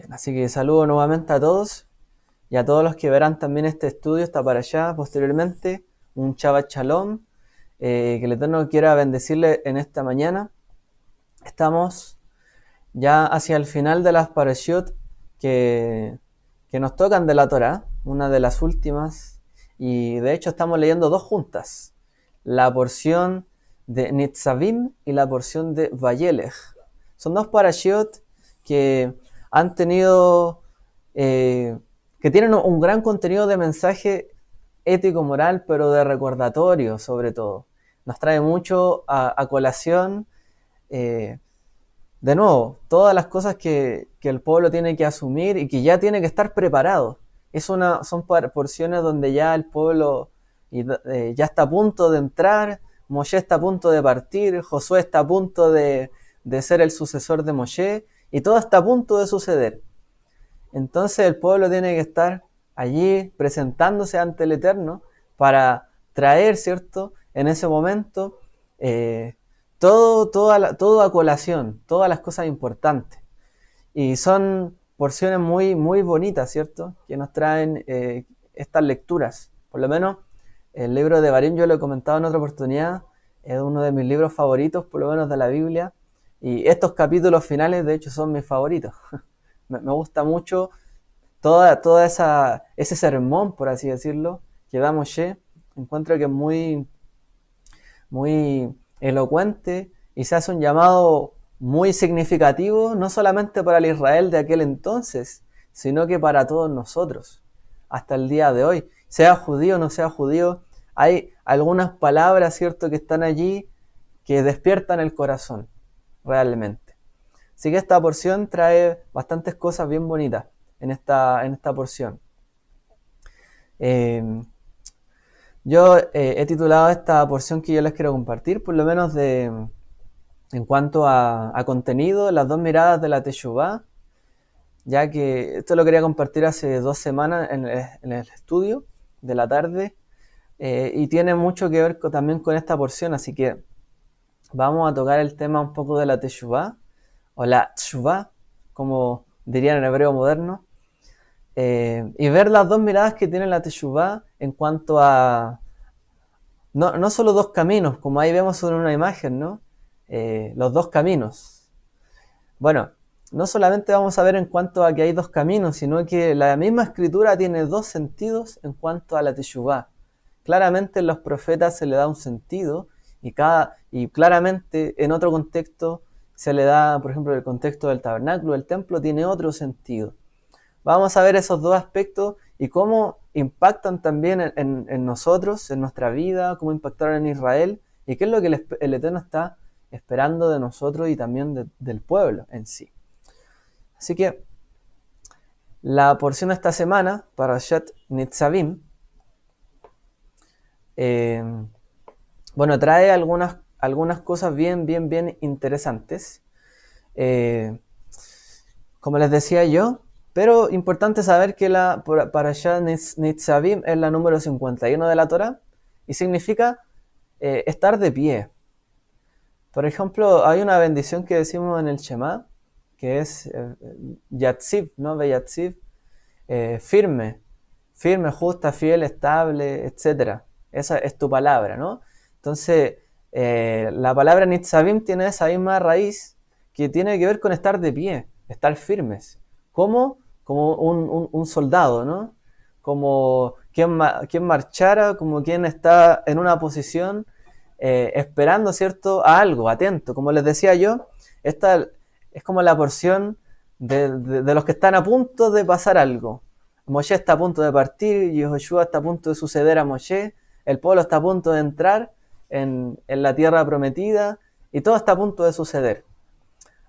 Así que saludo nuevamente a todos y a todos los que verán también este estudio, está para allá posteriormente. Un Shabbat Shalom, que el Eterno quiera bendecirle en esta mañana. Estamos ya hacia el final de las parashiot que, que nos tocan de la Torá, una de las últimas, y de hecho estamos leyendo dos juntas, la porción de Nitzavim y la porción de Vayelech. Son dos parashiot que han tenido, que tienen un gran contenido de mensaje ético-moral, pero de recordatorio sobre todo. Nos trae mucho a colación, de nuevo, todas las cosas que el pueblo tiene que asumir y que ya tiene que estar preparado. Son porciones donde ya el pueblo ya está a punto de entrar, Moshe está a punto de partir, Josué está a punto de ser el sucesor de Moshe, y todo está a punto de suceder. Entonces el pueblo tiene que estar allí presentándose ante el Eterno para traer, ¿cierto?, en ese momento todo a colación, todas las cosas importantes. Y son porciones muy, muy bonitas, ¿cierto?, que nos traen estas lecturas. Por lo menos el libro de Barim, yo lo he comentado en otra oportunidad, es uno de mis libros favoritos, por lo menos de la Biblia. Y estos capítulos finales, de hecho, son mis favoritos. Me gusta mucho toda ese sermón, por así decirlo, que da Moshe. Encuentro que es muy, muy elocuente y se hace un llamado muy significativo, no solamente para el Israel de aquel entonces, sino que para todos nosotros, hasta el día de hoy. Sea judío o no sea judío, hay algunas palabras, ¿cierto?, que están allí que despiertan el corazón, realmente. Así que esta porción trae bastantes cosas bien bonitas en esta porción. Yo he titulado esta porción que yo les quiero compartir, por lo menos en cuanto a contenido, las dos miradas de la Teshuvá, ya que esto lo quería compartir hace 2 semanas en el estudio de la tarde, y tiene mucho que ver también con esta porción, así que vamos a tocar el tema un poco de la Teshuvá, o la Teshuvá, como dirían en hebreo moderno, y ver las dos miradas que tiene la Teshuvá en cuanto a no solo dos caminos, como ahí vemos en una imagen, ¿no? Los dos caminos. Bueno, no solamente vamos a ver en cuanto a que hay dos caminos, sino que la misma escritura tiene dos sentidos en cuanto a la Teshuvá. Claramente en los profetas se le da un sentido y claramente en otro contexto se le da, por ejemplo, el contexto del tabernáculo, el templo tiene otro sentido. Vamos a ver esos dos aspectos y cómo impactan también en nosotros, en nuestra vida, cómo impactaron en Israel y qué es lo que el Eterno está esperando de nosotros y también del pueblo en sí. Así que la porción de esta semana, Parashat Nitzavim, bueno, trae algunas cosas bien interesantes. Como les decía yo, pero importante saber que la Parashat Nitzavim es la número 51 de la Torá y significa estar de pie. Por ejemplo, hay una bendición que decimos en el Shema, que es Yatziv, ¿no? Beyatziv, firme, justa, fiel, estable, etc. Esa es tu palabra, ¿no? Entonces, la palabra Nitzavim tiene esa misma raíz que tiene que ver con estar de pie, estar firmes. ¿Cómo? Como un soldado, ¿no? Como quien marchara, como quien está en una posición esperando, ¿cierto?, a algo, atento. Como les decía yo, esta es como la porción de los que están a punto de pasar algo. Moshe está a punto de partir, Yehoshua está a punto de suceder a Moshe, el pueblo está a punto de entrar en la tierra prometida y todo está a punto de suceder.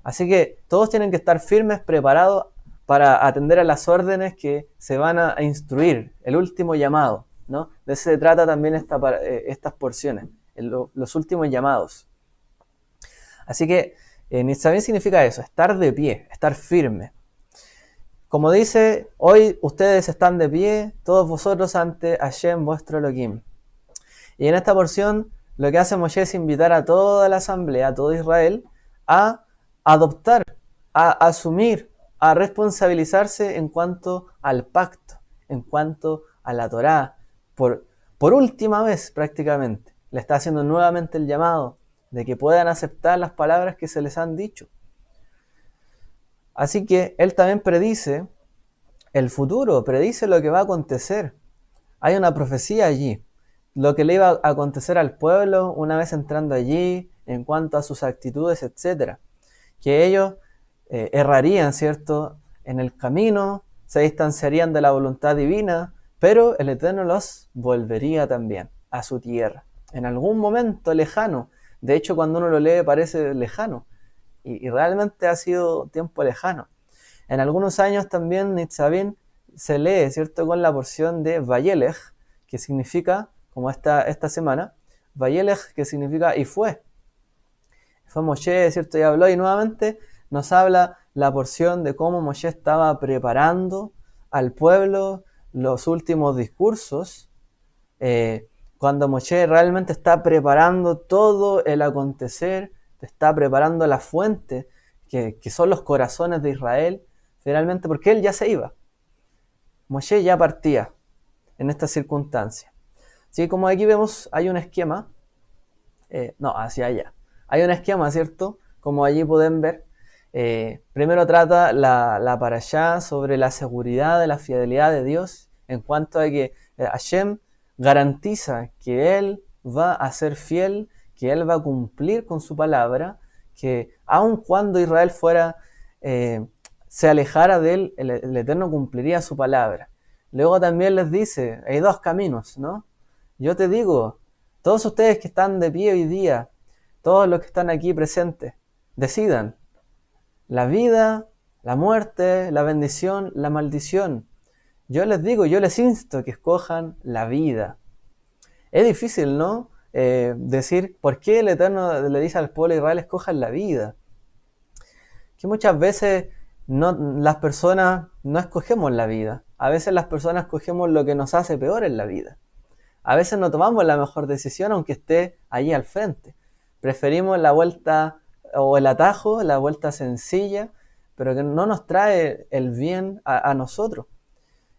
Así que todos tienen que estar firmes, preparados para atender a las órdenes que se van a instruir, el último llamado, ¿no? De eso se trata también estas porciones, los últimos llamados. Así que Nitzavim significa eso, estar de pie, estar firme. Como dice, hoy ustedes están de pie, todos vosotros ante Hashem, vuestro Elohim. Y en esta porción, lo que hace Moshe es invitar a toda la asamblea, a todo Israel, a adoptar, a asumir, a responsabilizarse en cuanto al pacto, en cuanto a la Torá, por última vez prácticamente. Le está haciendo nuevamente el llamado de que puedan aceptar las palabras que se les han dicho. Así que él también predice el futuro, predice lo que va a acontecer. Hay una profecía allí, lo que le iba a acontecer al pueblo una vez entrando allí, en cuanto a sus actitudes, etc. Que ellos errarían, ¿cierto?, en el camino, se distanciarían de la voluntad divina, pero el Eterno los volvería también a su tierra, en algún momento lejano. De hecho, cuando uno lo lee parece lejano, y realmente ha sido tiempo lejano. En algunos años también Nitzavim se lee, ¿cierto?, con la porción de Vayelech, que significa, como esta semana, Vayelech, que significa y fue. Fue Moshe, ¿cierto?, y habló, y nuevamente nos habla la porción de cómo Moshe estaba preparando al pueblo los últimos discursos, cuando Moshe realmente está preparando todo el acontecer, está preparando la fuente, que son los corazones de Israel, finalmente, porque él ya se iba. Moshe ya partía en esta circunstancia. Así que como aquí vemos, hay un esquema, hacia allá. Hay un esquema, ¿cierto? Como allí pueden ver. Primero trata la parashá sobre la seguridad de la fidelidad de Dios, en cuanto a que Hashem garantiza que Él va a ser fiel, que Él va a cumplir con su palabra, que aun cuando Israel se alejara de Él, el Eterno cumpliría su palabra. Luego también les dice, hay dos caminos, ¿no? Yo te digo, todos ustedes que están de pie hoy día, todos los que están aquí presentes, decidan la vida, la muerte, la bendición, la maldición. Yo les digo, yo les insto que escojan la vida. Es difícil, ¿no? Decir por qué el Eterno le dice al pueblo de Israel, escojan la vida. Que muchas veces las personas no escogemos la vida. A veces las personas escogemos lo que nos hace peor en la vida. A veces no tomamos la mejor decisión aunque esté allí al frente. Preferimos la vuelta o el atajo, la vuelta sencilla, pero que no nos trae el bien a nosotros.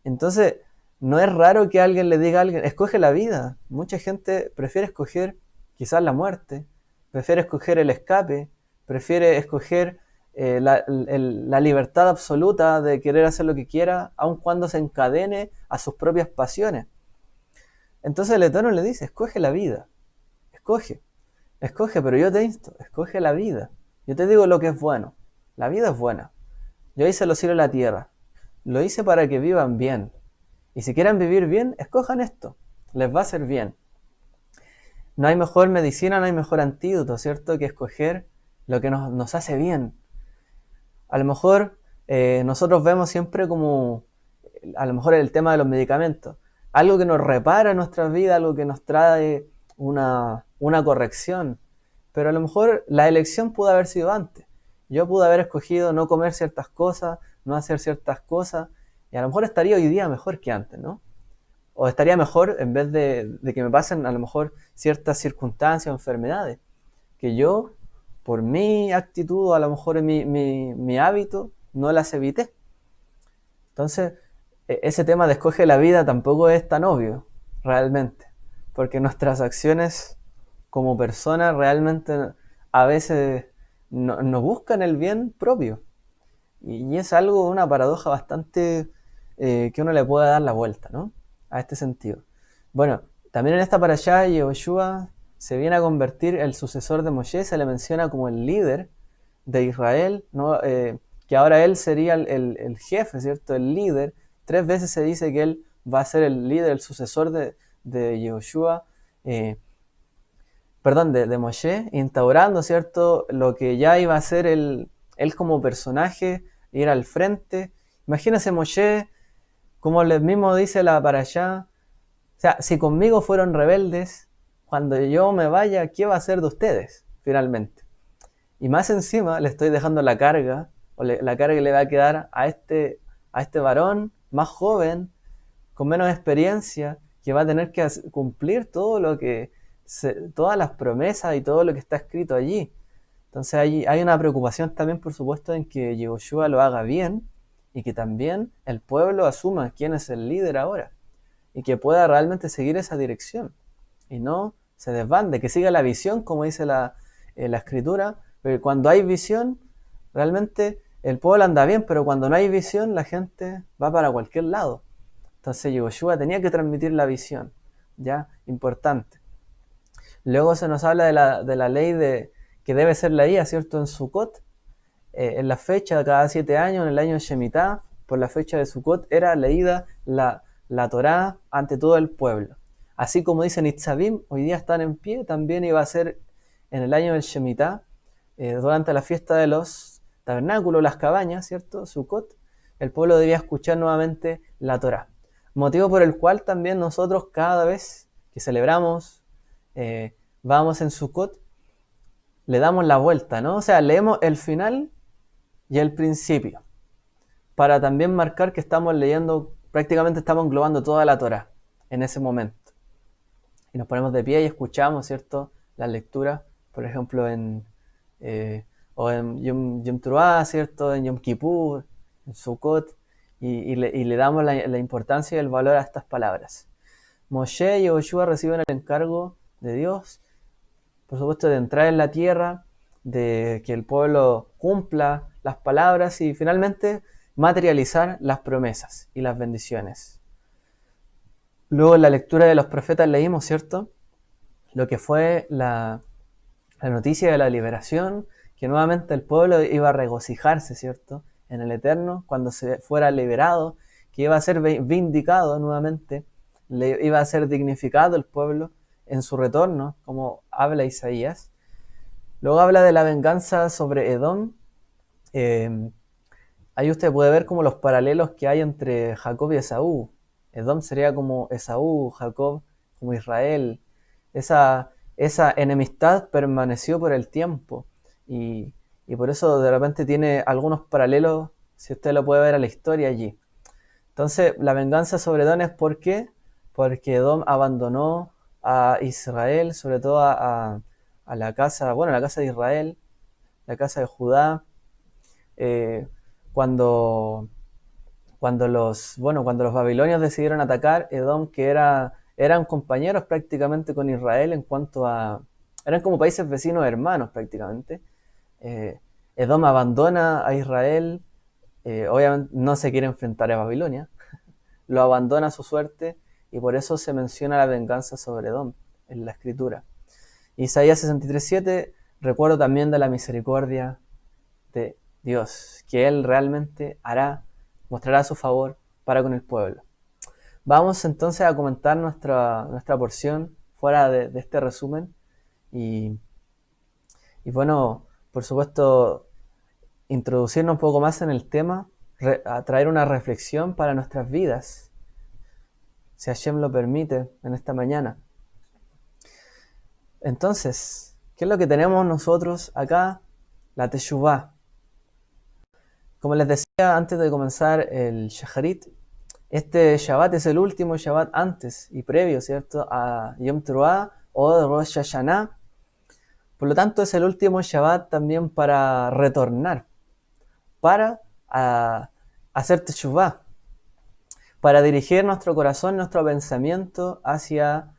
Entonces, no es raro que alguien le diga a alguien, escoge la vida. Mucha gente prefiere escoger quizás la muerte, prefiere escoger el escape, prefiere escoger la libertad absoluta de querer hacer lo que quiera, aun cuando se encadene a sus propias pasiones. Entonces el Eterno le dice, escoge la vida, escoge, pero yo te insto, escoge la vida. Yo te digo lo que es bueno, la vida es buena. Yo hice los cielos y la tierra, lo hice para que vivan bien. Y si quieren vivir bien, escojan esto, les va a hacer bien. No hay mejor medicina, no hay mejor antídoto, ¿cierto?, que escoger lo que nos hace bien. A lo mejor nosotros vemos siempre como, a lo mejor el tema de los medicamentos, algo que nos repara nuestras vidas, algo que nos trae una corrección. Pero a lo mejor la elección pudo haber sido antes. Yo pude haber escogido no comer ciertas cosas, no hacer ciertas cosas, y a lo mejor estaría hoy día mejor que antes, ¿no? O estaría mejor en vez de que me pasen a lo mejor ciertas circunstancias o enfermedades, que yo, por mi actitud o a lo mejor en mi hábito, no las evité. Entonces, ese tema de escoge la vida tampoco es tan obvio, realmente, porque nuestras acciones como personas realmente a veces no buscan el bien propio. Y es algo, una paradoja bastante que uno le puede dar la vuelta, ¿no?, a este sentido. Bueno, también en esta parashá Yehoshua se viene a convertir el sucesor de Moshe, se le menciona como el líder de Israel, ¿no? Que ahora él sería el jefe, ¿cierto?, el líder. 3 veces se dice que él va a ser el líder, el sucesor de Yehoshua, de Moshe, instaurando, ¿cierto?, lo que ya iba a ser él como personaje, ir al frente. Imagínense Moshe, como les mismo dice la parashá, o sea, si conmigo fueron rebeldes, cuando yo me vaya, ¿qué va a hacer de ustedes, finalmente? Y más encima le estoy dejando la carga, la carga que le va a quedar a este varón más joven, con menos experiencia, que va a tener que cumplir todas las promesas y todo lo que está escrito allí. Entonces hay una preocupación también, por supuesto, en que Yehoshua lo haga bien, y que también el pueblo asuma quién es el líder ahora y que pueda realmente seguir esa dirección y no se desbande, que siga la visión, como dice la escritura, porque cuando hay visión, realmente el pueblo anda bien, pero cuando no hay visión, la gente va para cualquier lado. Entonces Yoshua tenía que transmitir la visión, ¿ya? Importante. Luego se nos habla de la ley que debe ser leída, ¿cierto? En Sukkot, en la fecha de cada 7 años, en el año de Shemitah, por la fecha de Sukkot, era leída la Torá ante todo el pueblo. Así como dice Nitzavim, hoy día están en pie, también iba a ser en el año del Shemitah, durante la fiesta de los tabernáculos, las cabañas, ¿cierto? Sukkot, el pueblo debía escuchar nuevamente la Torá. Motivo por el cual también nosotros cada vez que celebramos, vamos en Sukkot, le damos la vuelta, ¿no? O sea, leemos el final y el principio, para también marcar que estamos leyendo, prácticamente estamos englobando toda la Torá en ese momento. Y nos ponemos de pie y escuchamos, ¿cierto? La lectura, por ejemplo, o en Yom Teruah, ¿cierto? En Yom Kippur, en Sukkot, y le damos la importancia y el valor a estas palabras. Moshe y Yoshua reciben el encargo de Dios, por supuesto, de entrar en la tierra, de que el pueblo cumpla las palabras y finalmente materializar las promesas y las bendiciones. Luego en la lectura de los profetas leímos, ¿cierto?, lo que fue la noticia de la liberación, que nuevamente el pueblo iba a regocijarse, ¿cierto?, en el Eterno, cuando se fuera liberado, que iba a ser vindicado nuevamente, iba a ser dignificado el pueblo en su retorno, como habla Isaías. Luego habla de la venganza sobre Edom. Ahí usted puede ver como los paralelos que hay entre Jacob y Esaú. Edom sería como Esaú, Jacob como Israel. Esa enemistad permaneció por el tiempo y por eso de repente tiene algunos paralelos, si usted lo puede ver, a la historia allí. Entonces, la venganza sobre Edom es ¿por qué? Porque Edom abandonó a Israel, sobre todo a la casa, bueno, la casa de Israel, la casa de Judá, cuando los babilonios decidieron atacar Edom, que eran compañeros prácticamente con Israel en cuanto a... eran como países vecinos hermanos prácticamente. Edom abandona a Israel, obviamente no se quiere enfrentar a Babilonia, lo abandona a su suerte y por eso se menciona la venganza sobre Edom en la escritura. Isaías 63:7, recuerdo también de la misericordia de Dios, que Él realmente mostrará su favor para con el pueblo. Vamos entonces a comentar nuestra porción fuera de este resumen y bueno, por supuesto, introducirnos un poco más en el tema, a traer una reflexión para nuestras vidas, si Hashem lo permite, en esta mañana. Entonces, ¿qué es lo que tenemos nosotros acá? La Teshuvah. Como les decía antes de comenzar el Shacharit, este Shabbat es el último Shabbat antes y previo, ¿cierto?, a Yom Teruah o Rosh Hashanah. Por lo tanto, es el último Shabbat también para retornar, para hacer Teshuvah, para dirigir nuestro corazón, nuestro pensamiento hacia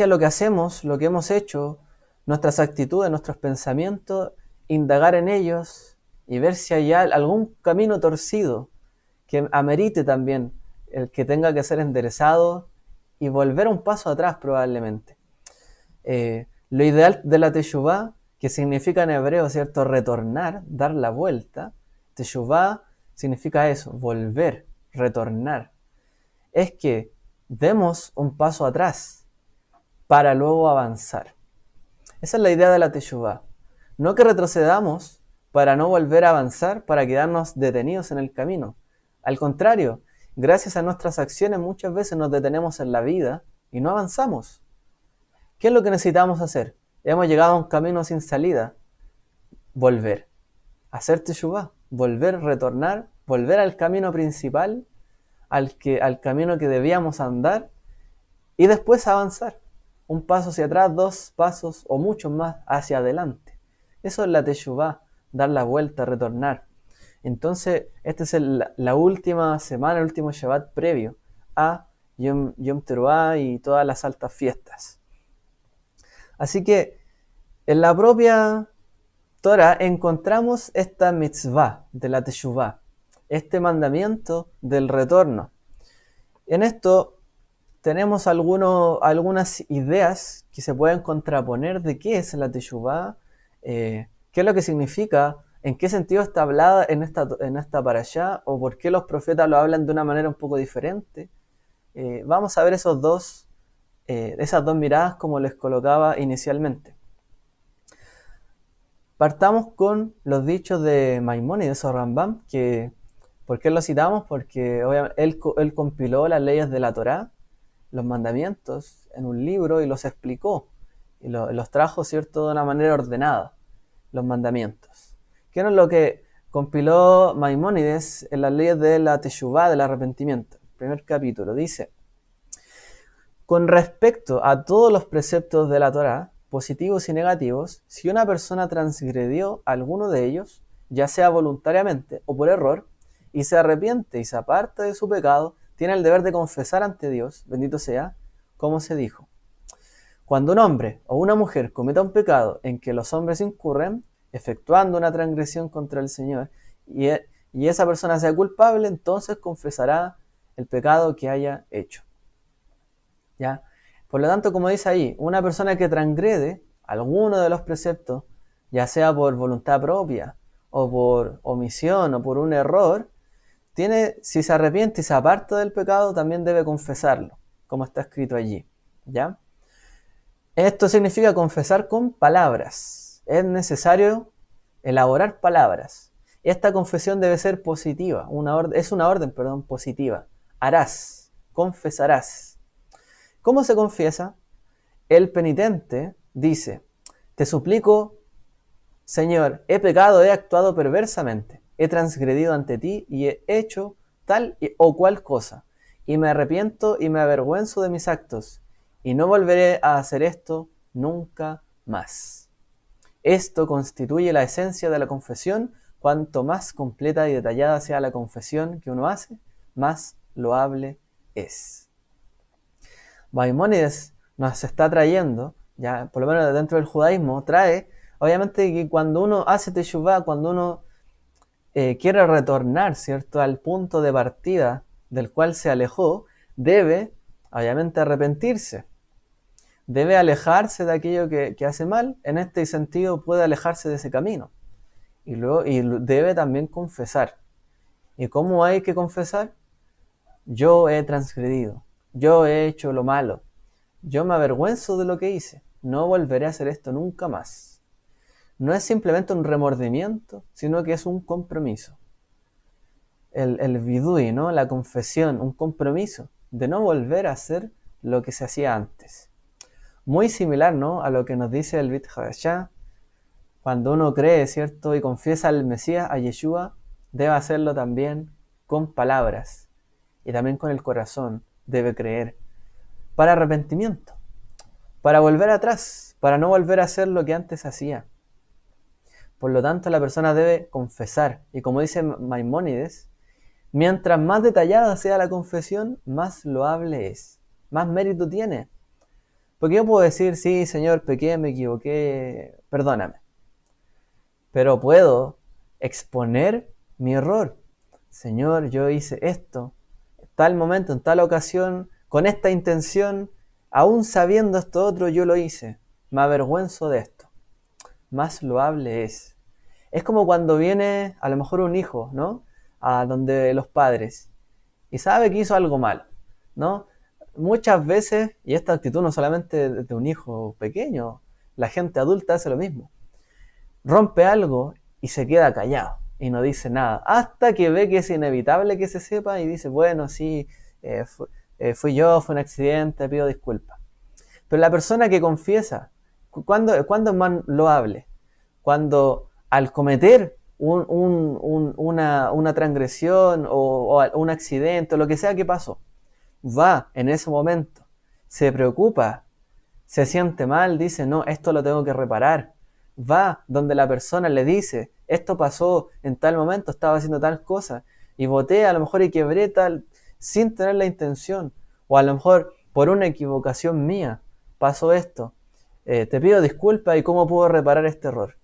lo que hacemos, lo que hemos hecho, nuestras actitudes, nuestros pensamientos, indagar en ellos y ver si hay algún camino torcido que amerite también el que tenga que ser enderezado y volver un paso atrás probablemente. Lo ideal de la Teshuvah, que significa en hebreo, ¿cierto?, retornar, dar la vuelta. Teshuvah significa eso, volver, retornar. Es que demos un paso atrás para luego avanzar. Esa es la idea de la Teshuvah. No que retrocedamos para no volver a avanzar, para quedarnos detenidos en el camino. Al contrario, gracias a nuestras acciones muchas veces nos detenemos en la vida y no avanzamos. ¿Qué es lo que necesitamos hacer? Hemos llegado a un camino sin salida. Volver. Hacer Teshuvah. Volver, retornar, volver al camino principal, al camino que debíamos andar y después avanzar. Un paso hacia atrás, 2 pasos o muchos más hacia adelante. Eso es la Teshuvah, dar la vuelta, retornar. Entonces, esta es la última semana, el último Shabbat previo a Yom Teruah y todas las altas fiestas. Así que en la propia Torah encontramos esta mitzvah de la teshuvah, este mandamiento del retorno. En esto tenemos algunas ideas que se pueden contraponer de qué es la teshuvah, qué es lo que significa, en qué sentido está hablada en esta parashá, o por qué los profetas lo hablan de una manera un poco diferente. Vamos a ver esas dos miradas como les colocaba inicialmente. Partamos con los dichos de Maimónides o Rambam, que ¿por qué lo citamos? Porque obviamente él compiló las leyes de la Torá, los mandamientos, en un libro y los explicó, y los trajo, ¿cierto?, de una manera ordenada, los mandamientos. ¿Qué es lo que compiló Maimónides en las leyes de la Teshuvá, del arrepentimiento? El primer capítulo dice: con respecto a todos los preceptos de la Torá, positivos y negativos, si una persona transgredió alguno de ellos, ya sea voluntariamente o por error, y se arrepiente y se aparta de su pecado, tiene el deber de confesar ante Dios, bendito sea, como se dijo. Cuando un hombre o una mujer cometa un pecado en que los hombres incurren, efectuando una transgresión contra el Señor, y esa persona sea culpable, entonces confesará el pecado que haya hecho. ¿Ya? Por lo tanto, como dice ahí, una persona que transgrede alguno de los preceptos, ya sea por voluntad propia, o por omisión, o por un error, si se arrepiente y se aparta del pecado, también debe confesarlo, como está escrito allí. ¿Ya? Esto significa confesar con palabras. Es necesario elaborar palabras. Esta confesión debe ser positiva, es una orden positiva. Harás, confesarás. ¿Cómo se confiesa? El penitente dice: te suplico, Señor, he pecado, he actuado perversamente, he transgredido ante ti y he hecho tal o cual cosa, y me arrepiento y me avergüenzo de mis actos, y no volveré a hacer esto nunca más. Esto constituye la esencia de la confesión. Cuanto más completa y detallada sea la confesión que uno hace, más loable es. Maimónides nos está trayendo, ya por lo menos dentro del judaísmo, trae, obviamente, que cuando uno hace teshuvá, cuando uno quiere retornar, ¿cierto?, al punto de partida del cual se alejó, debe, obviamente, arrepentirse. Debe alejarse de aquello que hace mal. En este sentido, puede alejarse de ese camino. Y debe también confesar. ¿Y cómo hay que confesar? Yo he transgredido. Yo he hecho lo malo. Yo me avergüenzo de lo que hice. No volveré a hacer esto nunca más. No es simplemente un remordimiento, sino que es un compromiso. El vidui, ¿no? La confesión, un compromiso de no volver a hacer lo que se hacía antes. Muy similar, ¿no?, a lo que nos dice el Brit Hadashah. Cuando uno cree, ¿cierto?, y confiesa al Mesías, a Yeshua, debe hacerlo también con palabras y también con el corazón. Debe creer para arrepentimiento, para volver atrás, para no volver a hacer lo que antes hacía. Por lo tanto, la persona debe confesar. Y como dice Maimónides, mientras más detallada sea la confesión, más loable es, más mérito tiene. Porque yo puedo decir: sí, Señor, pequé, me equivoqué, perdóname. Pero puedo exponer mi error. Señor, yo hice esto, en tal momento, en tal ocasión, con esta intención, aún sabiendo esto otro, yo lo hice. Me avergüenzo de esto. Más loable es. Es como cuando viene a lo mejor un hijo, ¿no?, a donde los padres, y sabe que hizo algo mal, ¿no? Muchas veces, y esta actitud no solamente de un hijo pequeño, la gente adulta hace lo mismo. Rompe algo y se queda callado y no dice nada, hasta que ve que es inevitable que se sepa y dice: bueno, sí, fui yo, fue un accidente, pido disculpas. Pero la persona que confiesa, ¿cuándo es más loable? Cuando al cometer una transgresión o un accidente o lo que sea que pasó, va en ese momento, se preocupa, se siente mal, dice: no, esto lo tengo que reparar, va donde la persona le dice, esto pasó en tal momento, estaba haciendo tal cosa, y boté a lo mejor y quebré tal, sin tener la intención, o a lo mejor por una equivocación mía pasó esto, te pido disculpas y cómo puedo reparar este error.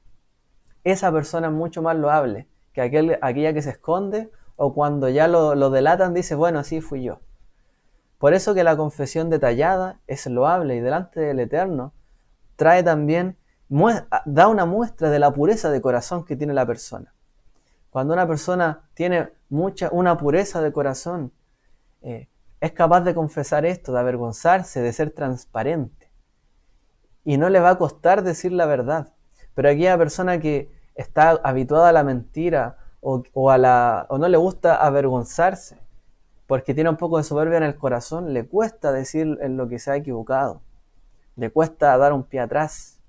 Esa persona es mucho más loable que aquella que se esconde o cuando ya lo delatan dice, bueno, así fui yo. Por eso que la confesión detallada es loable y delante del Eterno trae también, da una muestra de la pureza de corazón que tiene la persona. Cuando una persona tiene una pureza de corazón, es capaz de confesar esto, de avergonzarse, de ser transparente. Y no le va a costar decir la verdad. Pero aquella persona que está habituada a la mentira o no le gusta avergonzarse, porque tiene un poco de soberbia en el corazón, le cuesta decir en lo que se ha equivocado. Le cuesta dar un pie atrás.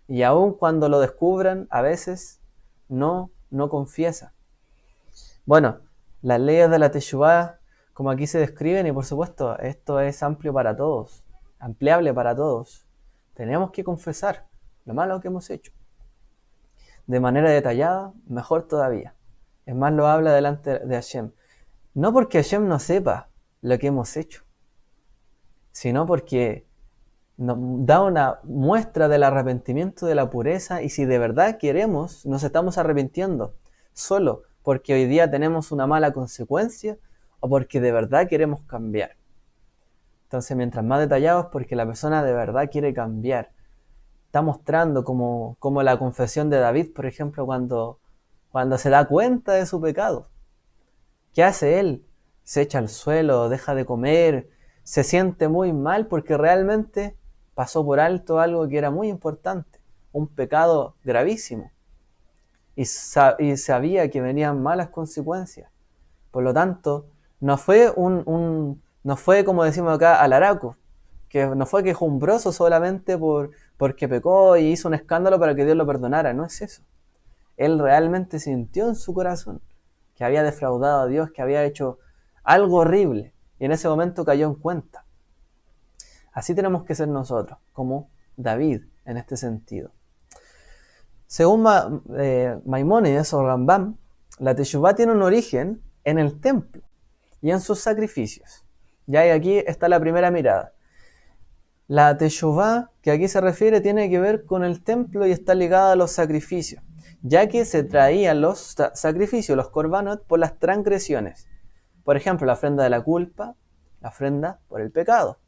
Y aun cuando lo descubran, a veces no confiesa. Bueno, las leyes de la Teshuvá, como aquí se describen, y por supuesto, esto es amplio para todos, ampliable para todos. Tenemos que confesar lo malo que hemos hecho. De manera detallada, mejor todavía. Es más loable delante de Hashem. No porque Hashem no sepa lo que hemos hecho, sino porque nos da una muestra del arrepentimiento, de la pureza, y si de verdad queremos, nos estamos arrepintiendo solo porque hoy día tenemos una mala consecuencia o porque de verdad queremos cambiar. Entonces, mientras más detallado es porque la persona de verdad quiere cambiar. Está mostrando como la confesión de David, por ejemplo, cuando se da cuenta de su pecado. ¿Qué hace él? Se echa al suelo, deja de comer, se siente muy mal porque realmente pasó por alto algo que era muy importante, un pecado gravísimo, y sabía que venían malas consecuencias. Por lo tanto, no fue no fue como decimos acá, alaraco, que no fue quejumbroso solamente porque pecó y hizo un escándalo para que Dios lo perdonara, no es eso. Él realmente sintió en su corazón que había defraudado a Dios, que había hecho algo horrible, y en ese momento cayó en cuenta. Así tenemos que ser nosotros, como David en este sentido. Según Maimónides o Rambam, la Teshuvá tiene un origen en el templo y en sus sacrificios. Ya, y aquí está la primera mirada. La Teshuvá que aquí se refiere tiene que ver con el templo y está ligada a los sacrificios, ya que se traían los sacrificios, los korbanot, por las transgresiones. Por ejemplo, la ofrenda de la culpa, la ofrenda por el pecado.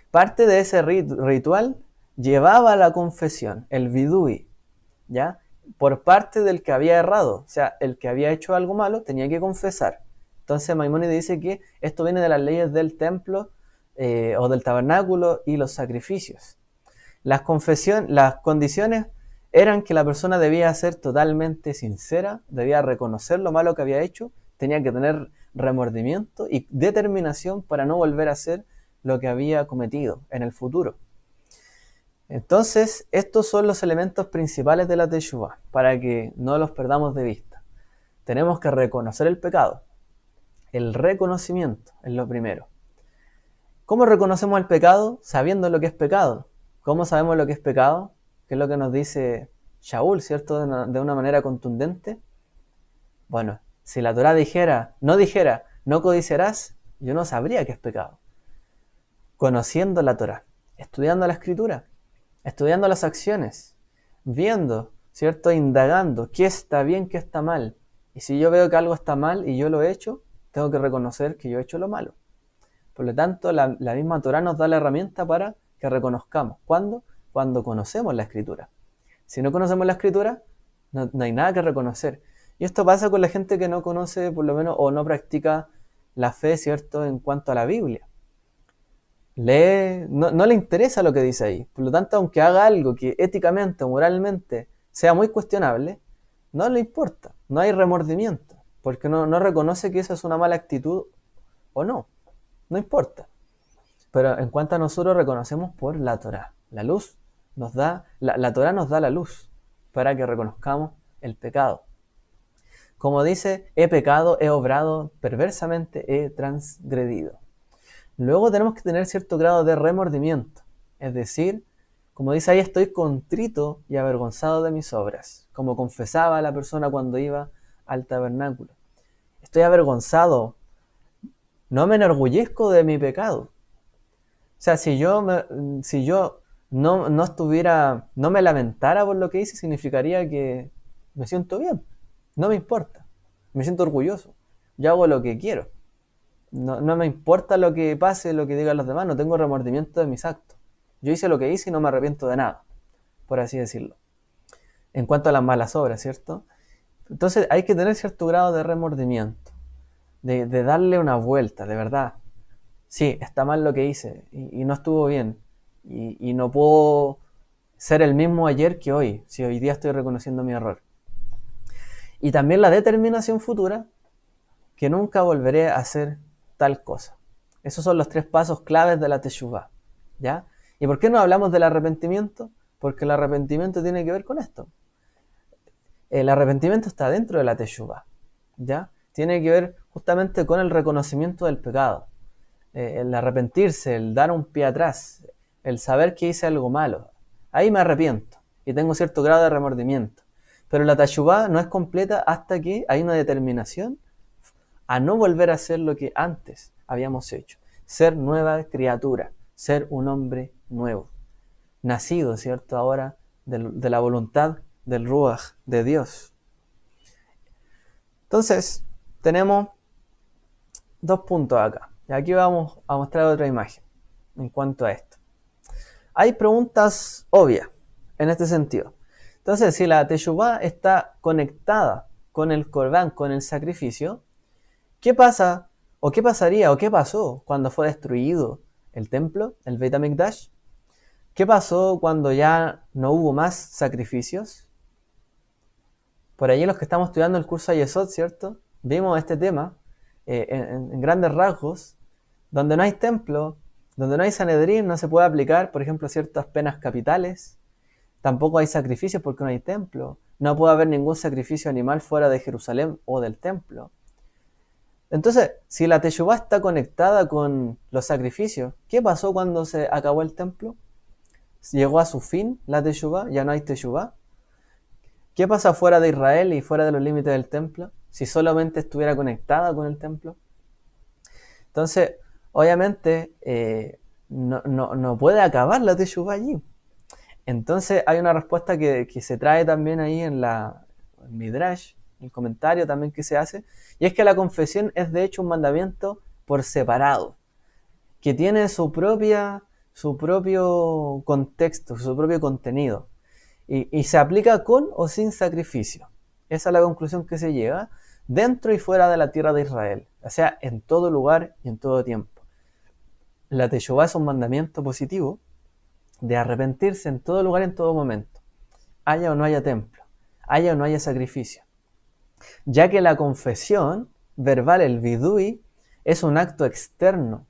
Parte de ese ritual llevaba a la confesión, el vidui, ¿ya? Por parte del que había errado, o sea, el que había hecho algo malo tenía que confesar. Entonces Maimónides dice que esto viene de las leyes del templo o del tabernáculo y los sacrificios. Las condiciones eran que la persona debía ser totalmente sincera, debía reconocer lo malo que había hecho, tenía que tener remordimiento y determinación para no volver a hacer lo que había cometido en el futuro. Entonces, estos son los elementos principales de la Teshuvá, para que no los perdamos de vista. Tenemos que reconocer el pecado. El reconocimiento es lo primero. ¿Cómo reconocemos el pecado? Sabiendo lo que es pecado. ¿Cómo sabemos lo que es pecado? ¿Qué es lo que nos dice Shaul, cierto? De una manera contundente. Bueno, si la Torá no dijera, no codiciarás, yo no sabría qué es pecado. Conociendo la Torá, estudiando la Escritura, estudiando las acciones, viendo, ¿cierto? Indagando qué está bien, qué está mal. Y si yo veo que algo está mal y yo lo he hecho, tengo que reconocer que yo he hecho lo malo. Por lo tanto, la misma Torá nos da la herramienta para que reconozcamos. ¿Cuándo? Cuando conocemos la Escritura. Si no conocemos la Escritura, no hay nada que reconocer. Y esto pasa con la gente que no conoce, por lo menos, o no practica la fe, ¿cierto?, en cuanto a la Biblia. No le interesa lo que dice ahí. Por lo tanto, aunque haga algo que éticamente o moralmente sea muy cuestionable, no le importa. No hay remordimiento. Porque no reconoce que esa es una mala actitud o no. No importa. Pero en cuanto a nosotros, reconocemos por la Torá. La luz nos da, la Torá nos da la luz para que reconozcamos el pecado. Como dice, he pecado, he obrado perversamente, he transgredido. Luego tenemos que tener cierto grado de remordimiento. Es decir, Como dice ahí, estoy contrito y avergonzado de mis obras, como confesaba la persona cuando iba al tabernáculo. Estoy avergonzado, no me enorgullezco de mi pecado. O sea, si yo no estuviera, no me lamentara por lo que hice, significaría que me siento bien. No me importa. Me siento orgulloso. Yo hago lo que quiero. No me importa lo que pase, lo que digan los demás. No tengo remordimiento de mis actos. Yo hice lo que hice y no me arrepiento de nada, por así decirlo. En cuanto a las malas obras, ¿cierto? Entonces hay que tener cierto grado de remordimiento, de darle una vuelta, de verdad. Sí, está mal lo que hice y no estuvo bien. Y no puedo ser el mismo ayer que hoy, si hoy día estoy reconociendo mi error. Y también la determinación futura, que nunca volveré a hacer tal cosa. Esos son los 3 pasos claves de la Teshuvá, ¿ya? ¿Y por qué no hablamos del arrepentimiento? Porque el arrepentimiento tiene que ver con esto. El arrepentimiento está dentro de la Teshuvá, ¿ya? Tiene que ver justamente con el reconocimiento del pecado. El arrepentirse, el dar un pie atrás, el saber que hice algo malo. Ahí me arrepiento y tengo cierto grado de remordimiento. Pero la teshuvá no es completa hasta que hay una determinación a no volver a hacer lo que antes habíamos hecho. Ser nueva criatura, ser un hombre nuevo. Nacido, ¿cierto? Ahora de la voluntad del Ruach, de Dios. Entonces, tenemos 2 puntos acá. Y aquí vamos a mostrar otra imagen en cuanto a esto. Hay preguntas obvias en este sentido. Entonces, si la teshuvá está conectada con el corbán, con el sacrificio, ¿qué pasa o qué pasaría o qué pasó cuando fue destruido el templo, el Beit HaMikdash? ¿Qué pasó cuando ya no hubo más sacrificios? Por allí los que estamos estudiando el curso Yesod, ¿cierto? Vimos este tema en grandes rasgos, donde no hay templo, donde no hay Sanedrín, no se puede aplicar, por ejemplo, ciertas penas capitales. Tampoco hay sacrificios porque no hay templo. No puede haber ningún sacrificio animal fuera de Jerusalén o del templo. Entonces, si la teshuvá está conectada con los sacrificios, ¿qué pasó cuando se acabó el templo? ¿Llegó a su fin la teshuvá? ¿Ya no hay teshuvá? ¿Qué pasa fuera de Israel y fuera de los límites del templo? Si solamente estuviera conectada con el templo. Entonces, obviamente, no puede acabar la teshuvá allí. Entonces, hay una respuesta que se trae también ahí en Midrash, el comentario también que se hace, y es que la confesión es de hecho un mandamiento por separado, que tiene su propio contexto, su propio contenido, y se aplica con o sin sacrificio. Esa es la conclusión que se llega dentro y fuera de la tierra de Israel, o sea, en todo lugar y en todo tiempo. La teshuvá es un mandamiento positivo de arrepentirse en todo lugar y en todo momento, haya o no haya templo, haya o no haya sacrificio, ya que la confesión verbal, el vidui, es un acto externo,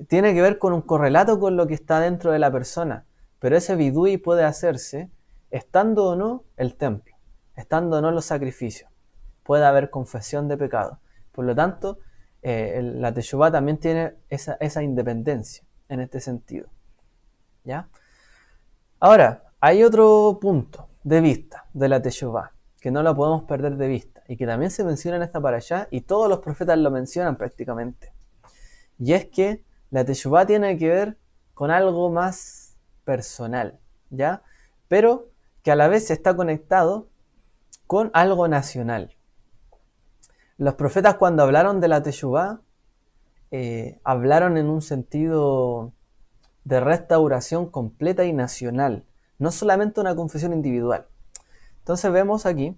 tiene que ver con un correlato con lo que está dentro de la persona, pero ese vidui puede hacerse estando o no el templo, estando o no los sacrificios. Puede haber confesión de pecado. Por lo tanto, la teshuvá también tiene esa independencia en este sentido. ¿Ya? Ahora, hay otro punto de vista de la teshuvá que no lo podemos perder de vista y que también se menciona en esta parashá y todos los profetas lo mencionan prácticamente. Y es que la teshuvá tiene que ver con algo más personal, ¿ya? Pero que a la vez está conectado con algo nacional. Los profetas cuando hablaron de la teshuvá hablaron en un sentido de restauración completa y nacional, no solamente una confesión individual. Entonces vemos aquí,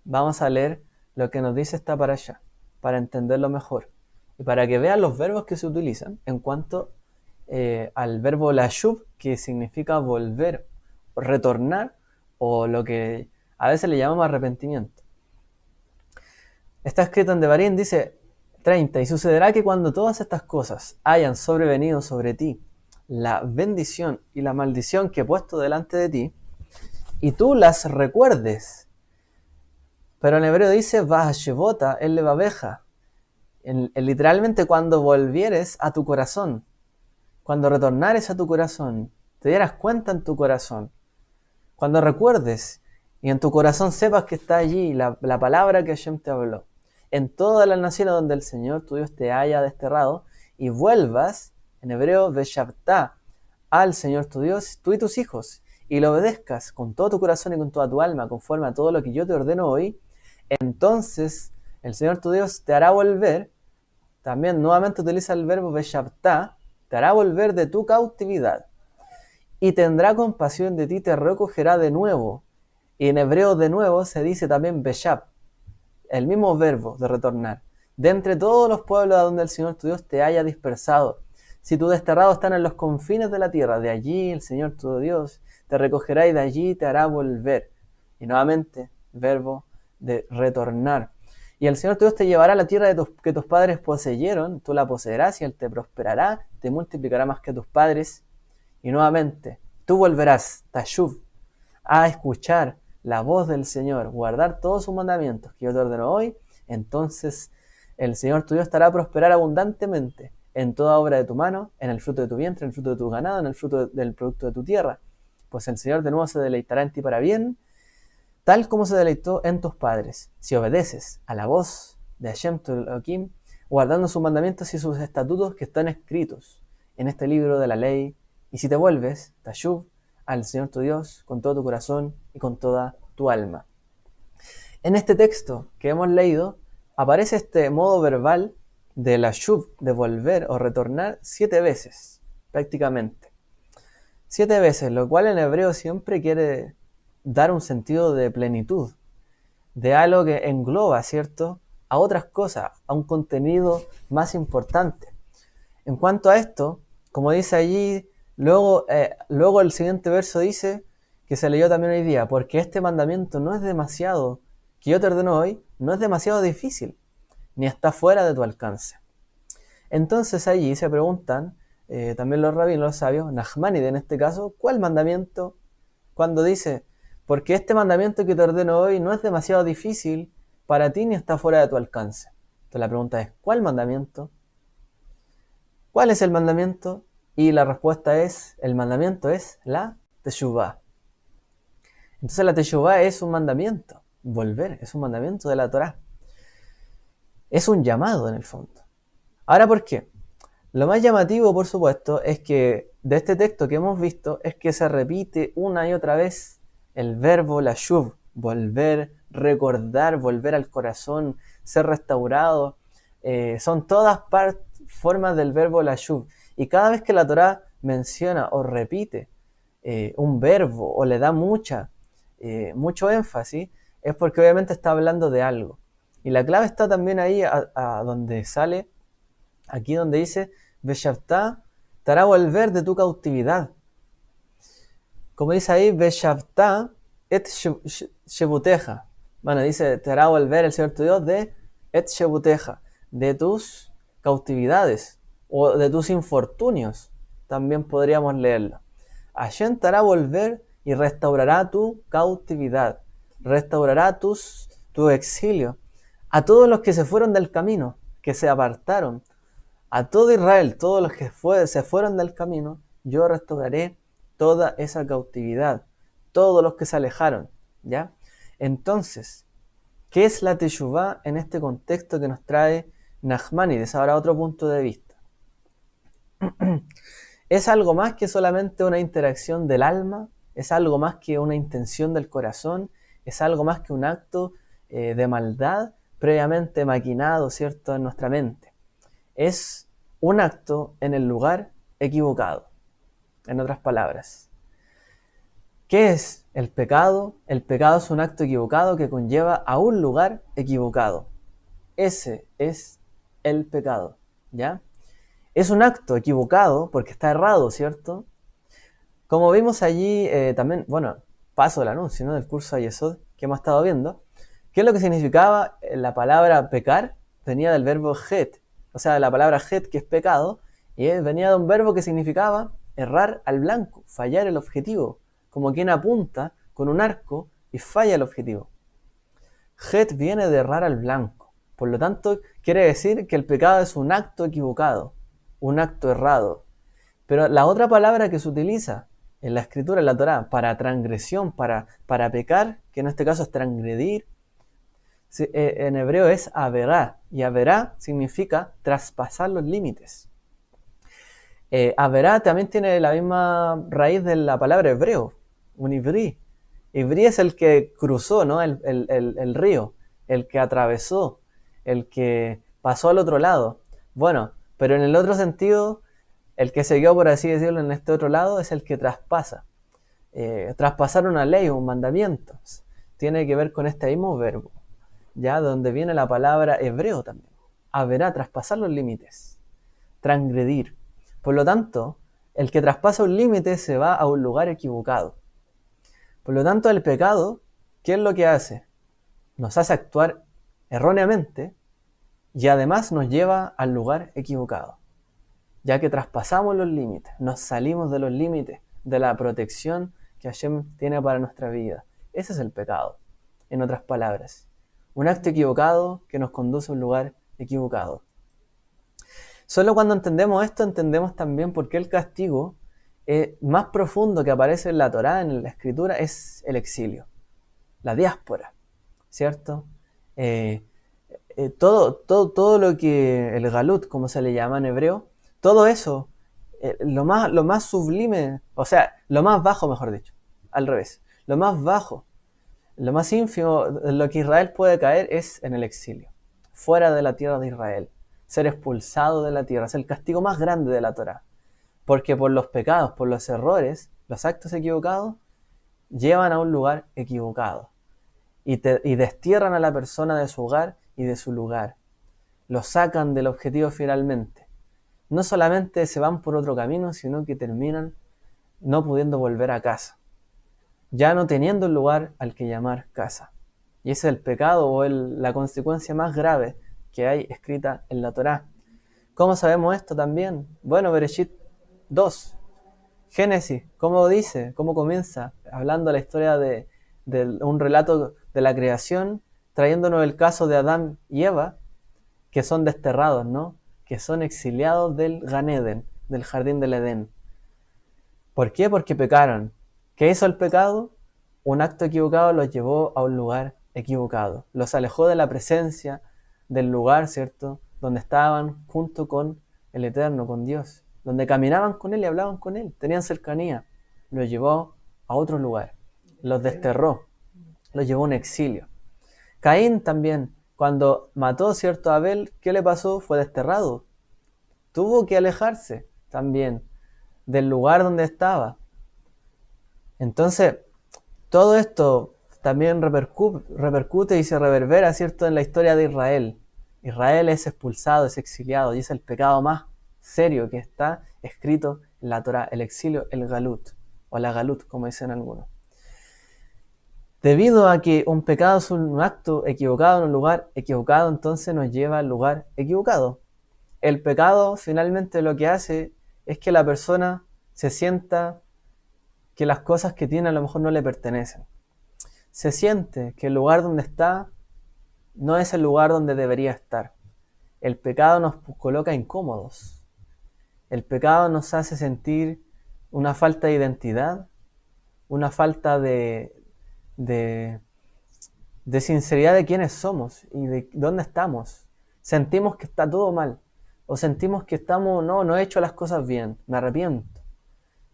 vamos a leer lo que nos dice esta parashá, para entenderlo mejor, y para que vean los verbos que se utilizan en cuanto al verbo lashuv, que significa volver, retornar, o lo que a veces le llamamos arrepentimiento. Está escrito en Devarim, dice 30, y sucederá que cuando todas estas cosas hayan sobrevenido sobre ti, la bendición y la maldición que he puesto delante de ti, y tú las recuerdes. Pero en hebreo dice vahashevota el levabeja, literalmente cuando volvieres a tu corazón. cuando retornares a tu corazón, te dieras cuenta en tu corazón, cuando recuerdes y en tu corazón sepas que está allí la palabra que Hashem te habló, en todas las naciones donde el Señor tu Dios te haya desterrado, y vuelvas, en hebreo, veshavta, al Señor tu Dios, tú y tus hijos, y lo obedezcas con todo tu corazón y con toda tu alma, conforme a todo lo que yo te ordeno hoy, entonces el Señor tu Dios te hará volver. También nuevamente utiliza el verbo veshavta, te hará volver de tu cautividad y tendrá compasión de ti, te recogerá de nuevo. Y en hebreo de nuevo se dice también veshav, el mismo verbo de retornar, de entre todos los pueblos a donde el Señor tu Dios te haya dispersado. Si tus desterrados están en los confines de la tierra, de allí el Señor tu Dios te recogerá y de allí te hará volver. Y nuevamente, verbo de retornar. Y el Señor tu Dios te llevará a la tierra que tus padres poseyeron, tú la poseerás y Él te prosperará, te multiplicará más que tus padres. Y nuevamente, tú volverás, Tashuv, a escuchar la voz del Señor, guardar todos sus mandamientos que yo te ordeno hoy, entonces el Señor tu Dios te hará prosperar abundantemente en toda obra de tu mano, en el fruto de tu vientre, en el fruto de tu ganado, en el fruto del producto de tu tierra. Pues el Señor de nuevo se deleitará en ti para bien, tal como se deleitó en tus padres, si obedeces a la voz de Hashem tu Elohim, guardando sus mandamientos y sus estatutos que están escritos en este libro de la ley, y si te vuelves, Tashuv, al Señor tu Dios con todo tu corazón y con toda tu alma. En este texto que hemos leído aparece este modo verbal de la shuv, de volver o retornar 7 veces, prácticamente. 7 veces, lo cual en hebreo siempre quiere dar un sentido de plenitud, de algo que engloba, ¿cierto?, a otras cosas, a un contenido más importante. En cuanto a esto, como dice allí, luego el siguiente verso dice, que se leyó también hoy día, porque este mandamiento no es demasiado, que yo te ordeno hoy, no es demasiado difícil, ni está fuera de tu alcance. Entonces allí se preguntan, también los rabinos, los sabios, Nachmanide en este caso, ¿cuál mandamiento? Cuando dice, porque este mandamiento que te ordeno hoy no es demasiado difícil para ti ni está fuera de tu alcance. Entonces la pregunta es, ¿cuál mandamiento? ¿Cuál es el mandamiento? Y la respuesta es, el mandamiento es la teshuvah. Entonces la teshuvah es un mandamiento, volver, es un mandamiento de la Torá. Es un llamado en el fondo. Ahora, ¿por qué? Lo más llamativo, por supuesto, es que de este texto que hemos visto, es que se repite una y otra vez el verbo la shuv, volver, recordar, volver al corazón, ser restaurado. Son todas formas del verbo la shuv. Y cada vez que la Torá menciona o repite un verbo o le da mucho énfasis, es porque obviamente está hablando de algo. Y la clave está también ahí a donde sale, aquí donde dice, Veshavta, te hará volver de tu cautividad. Como dice ahí, Veshavta et shebuteja. Bueno, dice, te hará volver el Señor tu Dios de et shebuteja, de tus cautividades o de tus infortunios. También podríamos leerlo. Hashem te hará volver y restaurará tu cautividad, restaurará tu exilio. A todos los que se fueron del camino, que se apartaron, a todo Israel, todos los que se fueron del camino, yo restauraré toda esa cautividad, todos los que se alejaron, ¿ya? Entonces, ¿qué es la teshuvah en este contexto que nos trae Nachmanides? Ahora otro punto de vista. Es algo más que solamente una interacción del alma, es algo más que una intención del corazón, es algo más que un acto de maldad previamente maquinado, ¿cierto?, en nuestra mente. Es un acto en el lugar equivocado. En otras palabras, ¿qué es el pecado? El pecado es un acto equivocado que conlleva a un lugar equivocado. Ese es el pecado, ¿ya? Es un acto equivocado porque está errado, ¿cierto? Como vimos allí también, bueno, paso del anuncio, ¿no?, del curso de Yesod que hemos estado viendo, ¿qué es lo que significaba la palabra pecar? Venía del verbo het, o sea, la palabra het, que es pecado, y venía de un verbo que significaba errar al blanco, fallar el objetivo, como quien apunta con un arco y falla el objetivo. Het viene de errar al blanco, por lo tanto quiere decir que el pecado es un acto equivocado, un acto errado. Pero la otra palabra que se utiliza en la escritura, en la Torá, para transgresión, para pecar, que en este caso es transgredir, en hebreo es averá, y averá significa traspasar los límites. Averá también tiene la misma raíz de la palabra hebreo, un ivrí. Ivrí es el que cruzó, ¿no? El río, el que atravesó, el que pasó al otro lado. Bueno, pero en el otro sentido, el que se quedó, por así decirlo, en este otro lado es el que traspasa. Traspasar una ley, un mandamiento, tiene que ver con este mismo verbo, ya donde viene la palabra hebreo también. Averá, traspasar los límites, transgredir. Por lo tanto, el que traspasa un límite se va a un lugar equivocado. Por lo tanto, el pecado, ¿qué es lo que hace? Nos hace actuar erróneamente y además nos lleva al lugar equivocado, ya que traspasamos los límites, nos salimos de los límites de la protección que Hashem tiene para nuestra vida. Ese es el pecado, en otras palabras. Un acto equivocado que nos conduce a un lugar equivocado. Solo cuando entendemos esto, entendemos también por qué el castigo más profundo que aparece en la Torá, en la Escritura, es el exilio, la diáspora, ¿cierto? Todo lo que el galut, como se le llama en hebreo, todo eso, lo más sublime, o sea, lo más bajo, mejor dicho, al revés, lo más bajo, lo más ínfimo de lo que Israel puede caer es en el exilio, fuera de la tierra de Israel, ser expulsado de la tierra, es el castigo más grande de la Torá, porque por los pecados, por los errores, los actos equivocados, llevan a un lugar equivocado y destierran a la persona de su hogar y de su lugar, lo sacan del objetivo finalmente. No solamente se van por otro camino, sino que terminan no pudiendo volver a casa, ya no teniendo un lugar al que llamar casa. Y ese es el pecado o la consecuencia más grave que hay escrita en la Torá. ¿Cómo sabemos esto también? Bueno, Bereshit 2, Génesis, ¿cómo dice? ¿Cómo comienza? Hablando la historia de un relato de la creación, trayéndonos el caso de Adán y Eva, que son desterrados, ¿no? Que son exiliados del Gan Eden, del jardín del Edén. ¿Por qué? Porque pecaron. ¿Qué hizo el pecado? Un acto equivocado los llevó a un lugar equivocado. Los alejó de la presencia del lugar, ¿cierto? Donde estaban junto con el Eterno, con Dios. Donde caminaban con Él y hablaban con Él. Tenían cercanía. Los llevó a otro lugar. Los desterró. Los llevó a un exilio. Caín también, cuando mató, ¿cierto? A Abel, ¿qué le pasó? Fue desterrado. Tuvo que alejarse también del lugar donde estaba. Entonces, todo esto también repercute y se reverbera, ¿cierto?, en la historia de Israel. Israel es expulsado, es exiliado, y es el pecado más serio que está escrito en la Torá, el exilio, el galut, o la galut, como dicen algunos. Debido a que un pecado es un acto equivocado en un lugar equivocado, entonces nos lleva al lugar equivocado. El pecado finalmente lo que hace es que la persona se sienta que las cosas que tiene a lo mejor no le pertenecen. Se siente que el lugar donde está no es el lugar donde debería estar. El pecado nos coloca incómodos. El pecado nos hace sentir una falta de identidad, una falta de sinceridad de quiénes somos y de dónde estamos. Sentimos que está todo mal, o sentimos que no he hecho las cosas bien, me arrepiento.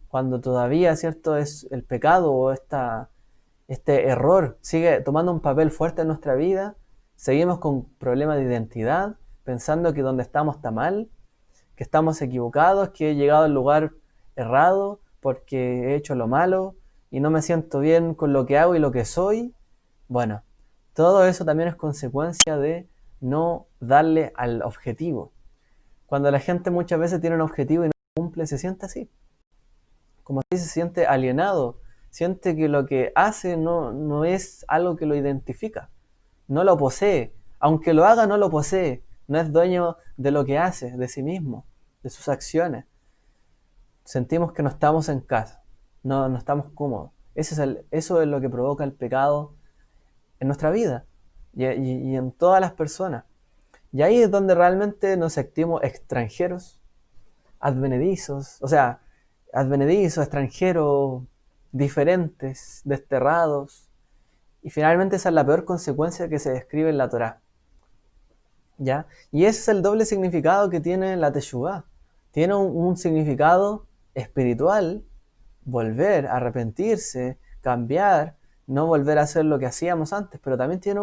Cuando todavía, ¿cierto?, es el pecado o este error sigue tomando un papel fuerte en nuestra vida, seguimos con problemas de identidad, pensando que donde estamos está mal, que estamos equivocados, que he llegado al lugar errado porque he hecho lo malo y no me siento bien con lo que hago y lo que soy. Bueno, todo eso también es consecuencia de no darle al objetivo. Cuando la gente muchas veces tiene un objetivo y no lo cumple, se siente así. Como si se siente alienado, siente que lo que hace no es algo que lo identifica, no lo posee. Aunque lo haga, no lo posee, no es dueño de lo que hace, de sí mismo, de sus acciones. Sentimos que no estamos en casa, no estamos cómodos. Eso es lo que provoca el pecado en nuestra vida y en todas las personas. Y ahí es donde realmente nos sentimos extranjeros, advenedizos, o sea, advenedizos, extranjeros, diferentes, desterrados. Y finalmente esa es la peor consecuencia que se describe en la Torá. ¿Ya? Y ese es el doble significado que tiene la Teshuvá. Tiene un significado espiritual, volver, arrepentirse, cambiar, no volver a hacer lo que hacíamos antes, pero también tiene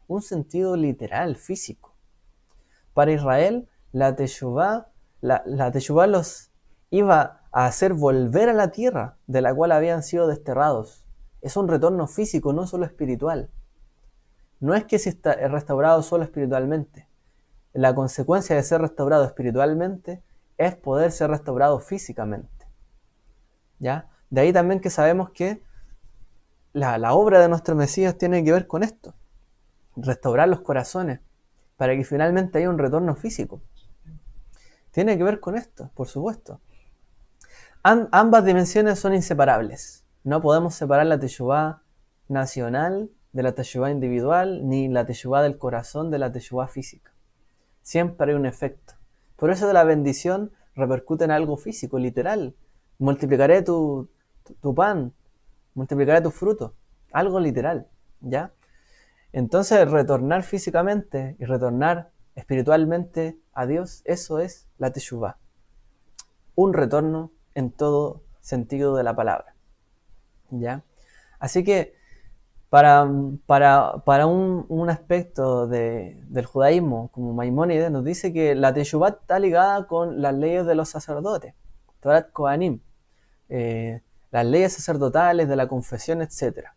un sentido literal, físico. Para Israel, la Teshuvá los iba a hacer volver a la tierra de la cual habían sido desterrados. Es un retorno físico, no solo espiritual. No es que se está restaurado solo espiritualmente. La consecuencia de ser restaurado espiritualmente es poder ser restaurado físicamente. ¿Ya? De ahí también que sabemos que la obra de nuestro Mesías tiene que ver con esto. Restaurar los corazones para que finalmente haya un retorno físico. Tiene que ver con esto, por supuesto. Ambas dimensiones son inseparables. No podemos separar la Teshuvá nacional de la Teshuvá individual, ni la Teshuvá del corazón de la Teshuvá física. Siempre hay un efecto. Por eso de la bendición repercute en algo físico, literal. Multiplicaré tu pan, multiplicaré tu fruto. Algo literal, ¿ya? Entonces, retornar físicamente y retornar espiritualmente a Dios, eso es la Teshuvá. Un retorno en todo sentido de la palabra, ¿ya? Así que para un aspecto del judaísmo, como Maimónides, nos dice que la Teshuvá está ligada con las leyes de los sacerdotes, Torat Kohanim, las leyes sacerdotales de la confesión, etc.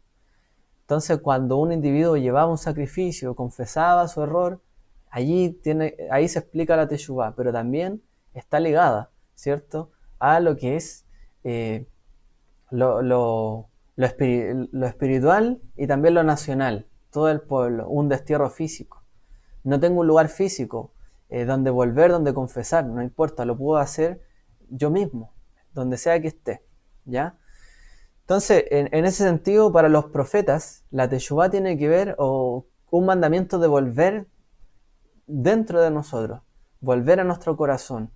Entonces, cuando un individuo llevaba un sacrificio, confesaba su error, ahí se explica la Teshuvá, pero también está ligada, ¿cierto?, a lo que es lo espiritual y también lo nacional, todo el pueblo, un destierro físico. No tengo un lugar físico donde volver, donde confesar, no importa, lo puedo hacer yo mismo, donde sea que esté, ¿ya? Entonces, en ese sentido, para los profetas, la Teshuvá tiene que ver, o un mandamiento de volver dentro de nosotros, volver a nuestro corazón,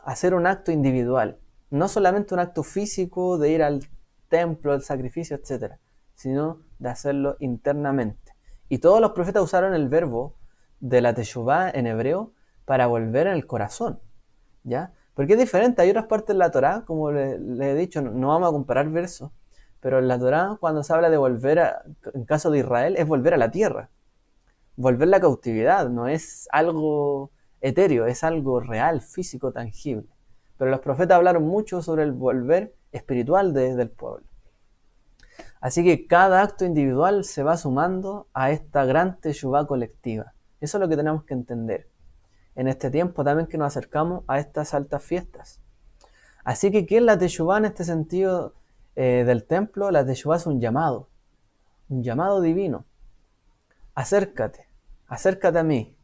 hacer un acto individual, no solamente un acto físico de ir al templo, el sacrificio, etc., sino de hacerlo internamente. Y todos los profetas usaron el verbo de la Teshuvá en hebreo para volver en el corazón, ¿ya? Porque es diferente, hay otras partes de la Torá, como le he dicho, no vamos a comparar versos, pero en la Torá cuando se habla de volver, en caso de Israel, es volver a la tierra, volver la cautividad, no es algo etéreo, es algo real, físico, tangible. Pero los profetas hablaron mucho sobre el volver espiritual del pueblo. Así que cada acto individual se va sumando a esta gran teshuvá colectiva. Eso es lo que tenemos que entender en este tiempo también que nos acercamos a estas altas fiestas. Así que, ¿qué es la teshuvá en este sentido del templo? La teshuvá es un llamado divino. Acércate, acércate a mí.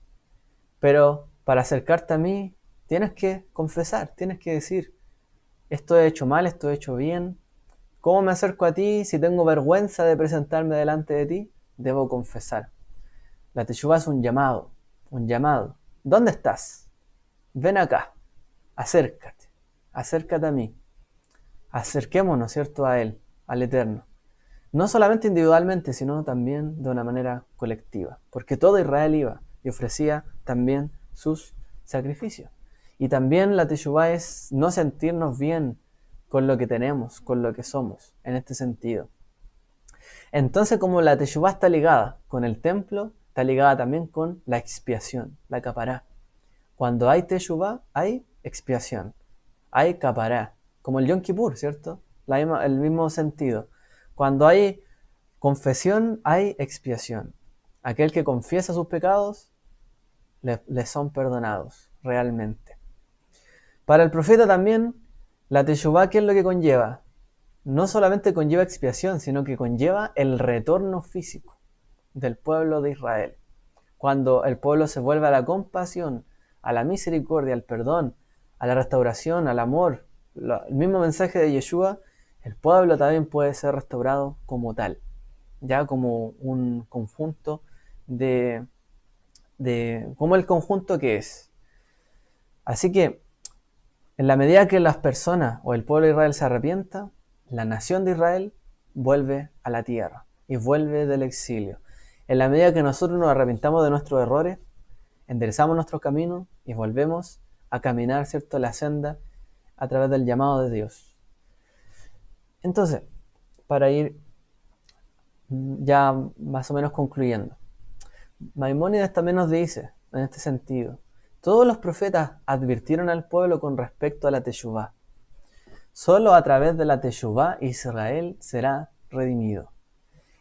Pero para acercarte a mí tienes que confesar, tienes que decir, esto he hecho mal, esto he hecho bien. ¿Cómo me acerco a ti si tengo vergüenza de presentarme delante de ti? Debo confesar. La teshuvá es un llamado, un llamado. ¿Dónde estás? Ven acá, acércate, acércate a mí. Acerquémonos, ¿cierto?, a Él, al Eterno. No solamente individualmente, sino también de una manera colectiva. Porque todo Israel iba y ofrecía también sus sacrificios. Y también la teshuvá es no sentirnos bien con lo que tenemos, con lo que somos, en este sentido. Entonces, como la teshuvá está ligada con el templo, está ligada también con la expiación, la capará. Cuando hay teshuvá, hay expiación, hay capará, como el Yom Kippur, ¿cierto? El mismo sentido. Cuando hay confesión, hay expiación. Aquel que confiesa sus pecados, le son perdonados, realmente. Para el profeta también, la teshuvá, ¿qué es lo que conlleva? No solamente conlleva expiación, sino que conlleva el retorno físico del pueblo de Israel. Cuando el pueblo se vuelve a la compasión, a la misericordia, al perdón, a la restauración, al amor, el mismo mensaje de Yeshua, el pueblo también puede ser restaurado como tal, ya como un conjunto como el conjunto que es. Así que En la medida que las personas o el pueblo de Israel se arrepienta, la nación de Israel vuelve a la tierra y vuelve del exilio. En la medida que nosotros nos arrepentamos de nuestros errores, enderezamos nuestro camino y volvemos a caminar, ¿cierto?, la senda a través del llamado de Dios. Entonces, para ir ya más o menos concluyendo, Maimónides también nos dice, en este sentido, todos los profetas advirtieron al pueblo con respecto a la Teshuvá. Solo a través de la Teshuvá Israel será redimido.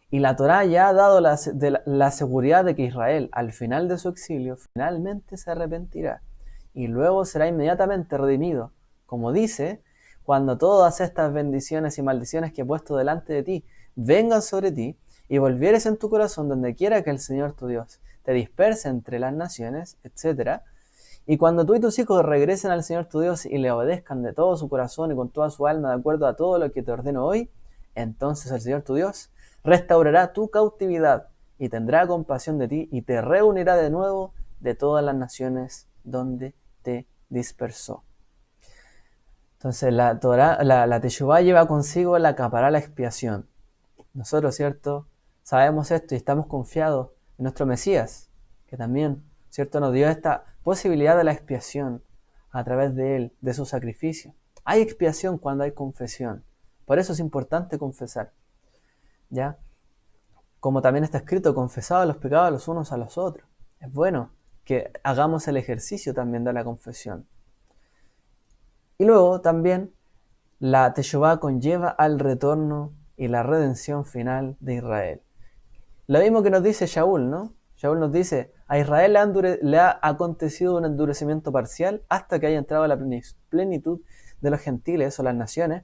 Y la Torá ya ha dado la seguridad de que Israel, al final de su exilio, finalmente se arrepentirá y luego será inmediatamente redimido. Como dice, cuando todas estas bendiciones y maldiciones que he puesto delante de ti vengan sobre ti y volvieres en tu corazón donde quiera que el Señor tu Dios te disperse entre las naciones, etc. Y cuando tú y tus hijos regresen al Señor tu Dios y le obedezcan de todo su corazón y con toda su alma de acuerdo a todo lo que te ordeno hoy, entonces el Señor tu Dios restaurará tu cautividad y tendrá compasión de ti y te reunirá de nuevo de todas las naciones donde te dispersó. Entonces la Teshuvá lleva consigo la capará, la expiación. Nosotros, ¿cierto?, sabemos esto y estamos confiados en nuestro Mesías, que también, ¿cierto?, nos dio esta posibilidad de la expiación a través de él, de su sacrificio. Hay expiación cuando hay confesión. Por eso es importante confesar. ¿Ya? Como también está escrito, confesados los pecados los unos a los otros. Es bueno que hagamos el ejercicio también de la confesión. Y luego también la Teshuvá conlleva al retorno y la redención final de Israel. Lo mismo que nos dice Shaul, ¿no? Shaul nos dice, a Israel le ha acontecido un endurecimiento parcial hasta que haya entrado la plenitud de los gentiles o las naciones,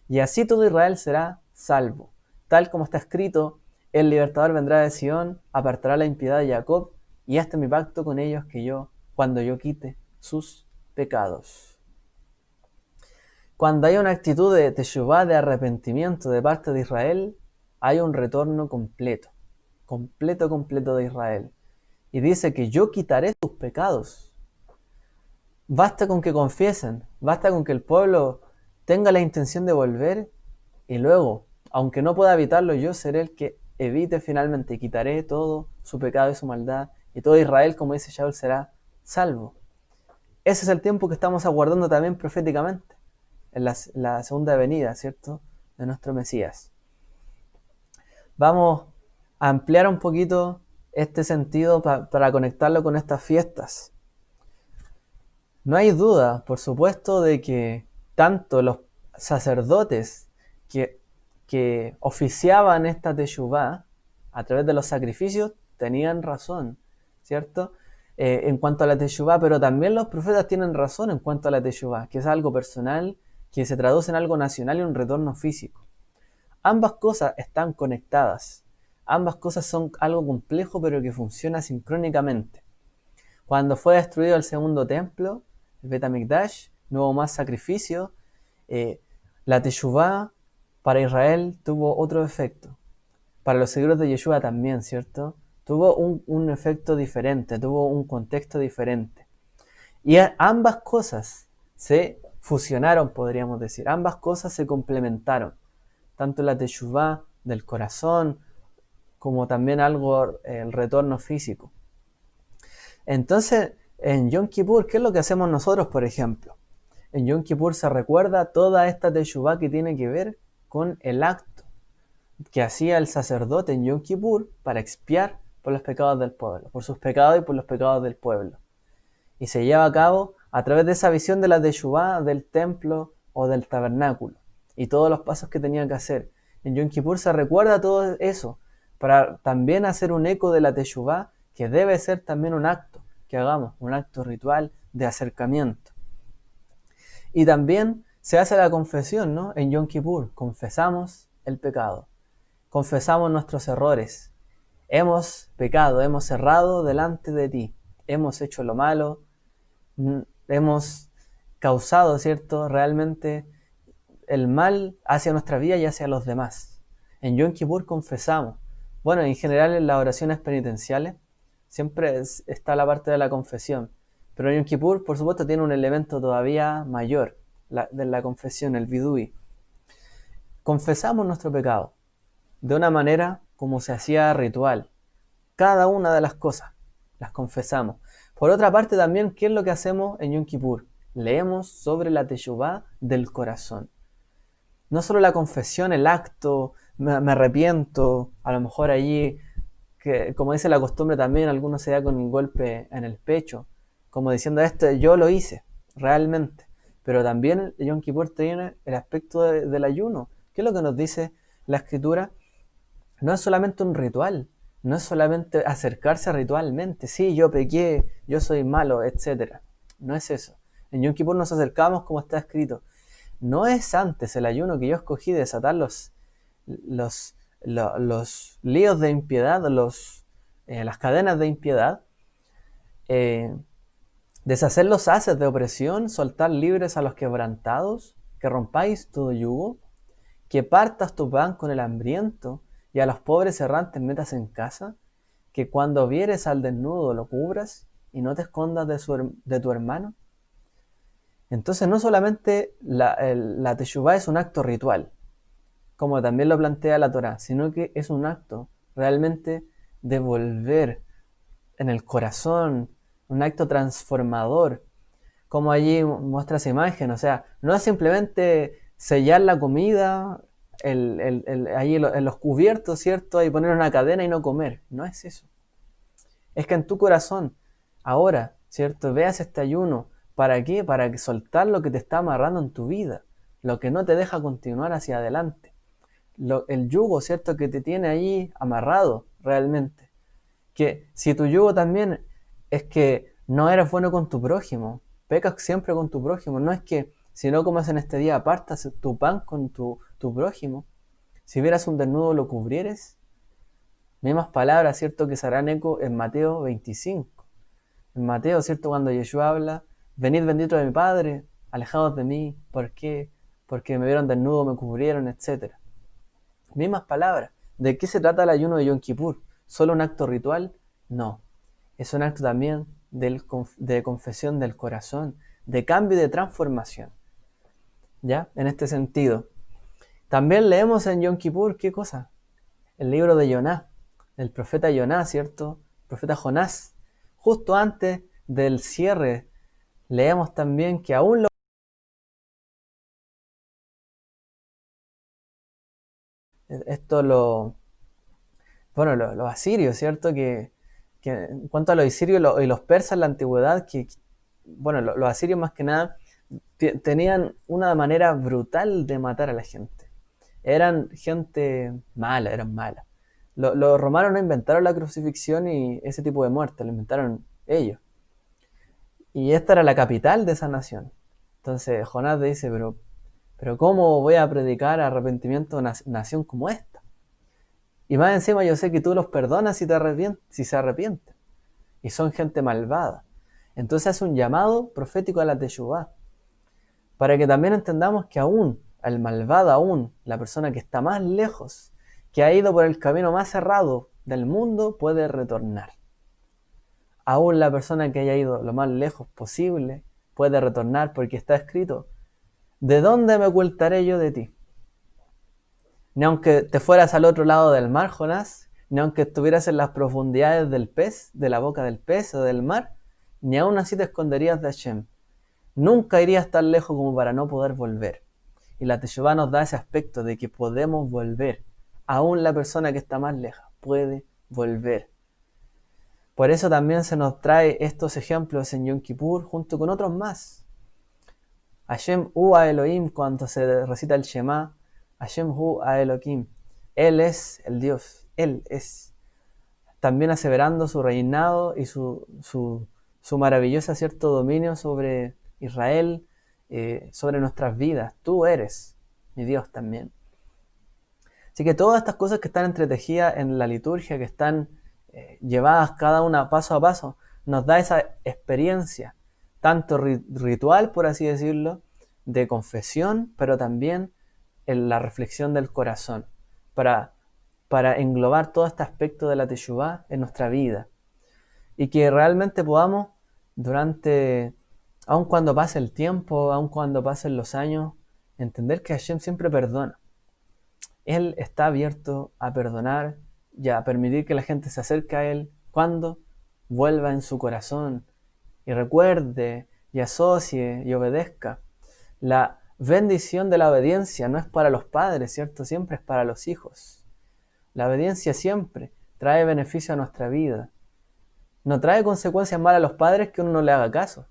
y así todo Israel será salvo. Tal como está escrito, el libertador vendrá de Sion, apartará la impiedad de Jacob, y este es mi pacto con ellos cuando yo quite sus pecados. Cuando hay una actitud de teshuvá, de arrepentimiento de parte de Israel, hay un retorno completo de Israel. Y dice que yo quitaré sus pecados. Basta con que confiesen, basta con que el pueblo tenga la intención de volver y luego, aunque no pueda evitarlo, yo seré el que evite finalmente y quitaré todo su pecado y su maldad y todo Israel, como dice Shaul, será salvo. Ese es el tiempo que estamos aguardando también proféticamente, en la segunda venida, ¿cierto?, de nuestro Mesías. Vamos a ampliar un poquito este sentido para conectarlo con estas fiestas. No hay duda, por supuesto, de que tanto los sacerdotes que oficiaban esta teshuvá a través de los sacrificios tenían razón, ¿cierto?, en cuanto a la teshuvá, pero también los profetas tienen razón en cuanto a la teshuvá, que es algo personal, que se traduce en algo nacional y un retorno físico. Ambas cosas están conectadas. Ambas cosas son algo complejo, pero que funciona sincrónicamente. Cuando fue destruido el segundo templo, el Bet HaMikdash, no hubo más sacrificio. La teshuvá para Israel tuvo otro efecto. Para los seguidores de Yeshua también, ¿cierto? Tuvo un efecto diferente, tuvo un contexto diferente. Y ambas cosas se fusionaron, podríamos decir. Ambas cosas se complementaron. Tanto la teshuvá del corazón, como también el retorno físico. Entonces, en Yom Kippur, ¿qué es lo que hacemos nosotros, por ejemplo? En Yom Kippur se recuerda toda esta teshuvá que tiene que ver con el acto que hacía el sacerdote en Yom Kippur para expiar por los pecados del pueblo, por sus pecados y por los pecados del pueblo. Y se lleva a cabo a través de esa visión de la teshuvá del templo o del tabernáculo y todos los pasos que tenía que hacer. En Yom Kippur se recuerda todo eso para también hacer un eco de la teshuvá, que debe ser también un acto que hagamos, un acto ritual de acercamiento. Y también se hace la confesión, ¿no? En Yom Kippur confesamos el pecado, confesamos nuestros errores. Hemos pecado, hemos errado delante de ti, hemos hecho lo malo, hemos causado, ¿cierto?, realmente el mal hacia nuestra vida y hacia los demás. En Yom Kippur confesamos. Bueno, en general en las oraciones penitenciales siempre está la parte de la confesión, Pero Yom Kippur, por supuesto, tiene un elemento todavía mayor de la confesión, el vidui. Confesamos nuestro pecado de una manera como se hacía ritual. Cada una de las cosas las confesamos. Por otra parte, también, ¿qué es lo que hacemos en Yom Kippur? Leemos sobre la teshuvá del corazón. No solo la confesión, el acto, me arrepiento, a lo mejor allí, que como dice la costumbre también, algunos se da con un golpe en el pecho, como diciendo esto, yo lo hice, realmente. Pero también el Yom Kippur tiene el aspecto del ayuno. ¿Qué es lo que nos dice la Escritura? No es solamente un ritual, no es solamente acercarse ritualmente, sí, yo pequé, yo soy malo, etc. No es eso. En Yom Kippur nos acercamos como está escrito. No es antes el ayuno que yo escogí de desatar los, los líos de impiedad, las cadenas de impiedad, eh, deshacer los haces de opresión, soltar libres a los quebrantados, que rompáis todo yugo, que partas tu pan con el hambriento y a los pobres errantes metas en casa, que cuando vieres al desnudo lo cubras y no te escondas de tu hermano. Entonces no solamente la teshuvá es un acto ritual, como también lo plantea la Torá, sino que es un acto realmente de volver en el corazón, un acto transformador, como allí muestra esa imagen, o sea, no es simplemente sellar la comida allí en los cubiertos, ¿cierto? Y poner una cadena y no comer, no es eso. Es que en tu corazón, ahora, ¿cierto? Veas este ayuno, ¿para qué? Para soltar lo que te está amarrando en tu vida, lo que no te deja continuar hacia adelante. El yugo, ¿cierto? Que te tiene ahí amarrado realmente. Que si tu yugo también es que no eres bueno con tu prójimo, pecas siempre con tu prójimo, no es que si no comes en este día apartas tu pan con tu prójimo, si vieras un desnudo lo cubrieres, mismas palabras, ¿cierto? Que se harán eco en Mateo 25. En Mateo, ¿cierto? Cuando Yeshua habla, venid bendito de mi Padre, alejados de mí, ¿por qué? Porque me vieron desnudo, me cubrieron, etc. Mismas palabras. ¿De qué se trata el ayuno de Yom Kippur? ¿Solo un acto ritual? No. Es un acto también de confesión del corazón, de cambio y de transformación. ¿Ya? En este sentido. También leemos en Yom Kippur, ¿qué cosa? El libro de Jonás, el profeta Jonás, ¿cierto? El profeta Jonás. Justo antes del cierre, leemos también que aún esto bueno, los asirios, ¿cierto? Que en cuanto a los asirios y los persas en la antigüedad, bueno, los asirios más que nada tenían una manera brutal de matar a la gente. Eran gente mala, eran malas. Los romanos no inventaron la crucifixión y ese tipo de muerte, lo inventaron ellos. Y esta era la capital de esa nación. Entonces Jonás dice, pero ¿cómo voy a predicar arrepentimiento a una nación como esta? Y más encima yo sé que tú los perdonas si se arrepienten. Y son gente malvada. Entonces es un llamado profético a la teshuvá. Para que también entendamos que aún, el malvado aún, la persona que está más lejos, que ha ido por el camino más cerrado del mundo, puede retornar. Aún la persona que haya ido lo más lejos posible puede retornar porque está escrito, ¿de dónde me ocultaré yo de ti? Ni aunque te fueras al otro lado del mar, Jonás, ni aunque estuvieras en las profundidades del pez, de la boca del pez o del mar, ni aún así te esconderías de Hashem. Nunca irías tan lejos como para no poder volver. Y la Teshuvá nos da ese aspecto de que podemos volver. Aún la persona que está más lejos puede volver. Por eso también se nos trae estos ejemplos en Yom Kippur junto con otros más. Hashem hu a Elohim, cuando se recita el Shema, Hashem hu a Elohim. Él es el Dios, Él es. También aseverando su reinado y su maravilloso cierto dominio sobre Israel, sobre nuestras vidas. Tú eres mi Dios también. Así que todas estas cosas que están entretejidas en la liturgia, que están llevadas cada una paso a paso, nos da esa experiencia, tanto ritual, por así decirlo, de confesión, pero también en la reflexión del corazón, para englobar todo este aspecto de la teshuvá en nuestra vida. Y que realmente podamos durante, aun cuando pase el tiempo, aun cuando pasen los años, entender que Hashem siempre perdona. Él está abierto a perdonar y a permitir que la gente se acerque a Él cuando vuelva en su corazón y recuerde y asocie y obedezca. La bendición de la obediencia no es para los padres, ¿cierto? Siempre es para los hijos. La obediencia siempre trae beneficio a nuestra vida. No trae consecuencias malas a los padres que uno no le haga caso.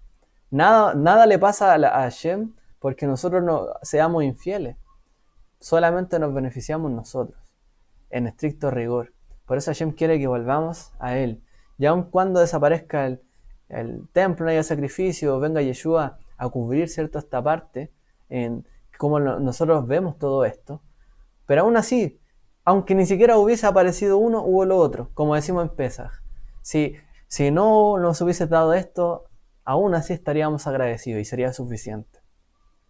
Nada le pasa a Hashem porque nosotros no seamos infieles. Solamente nos beneficiamos nosotros, en estricto rigor. Por eso Hashem quiere que volvamos a Él. Y aun cuando desaparezca el templo, no haya sacrificio, venga Yeshua a cubrir, ¿cierto?, esta parte, en cómo nosotros vemos todo esto. Pero aún así, aunque ni siquiera hubiese aparecido uno, hubo lo otro, como decimos en Pesaj. Si no nos hubiese dado esto, aún así estaríamos agradecidos y sería suficiente.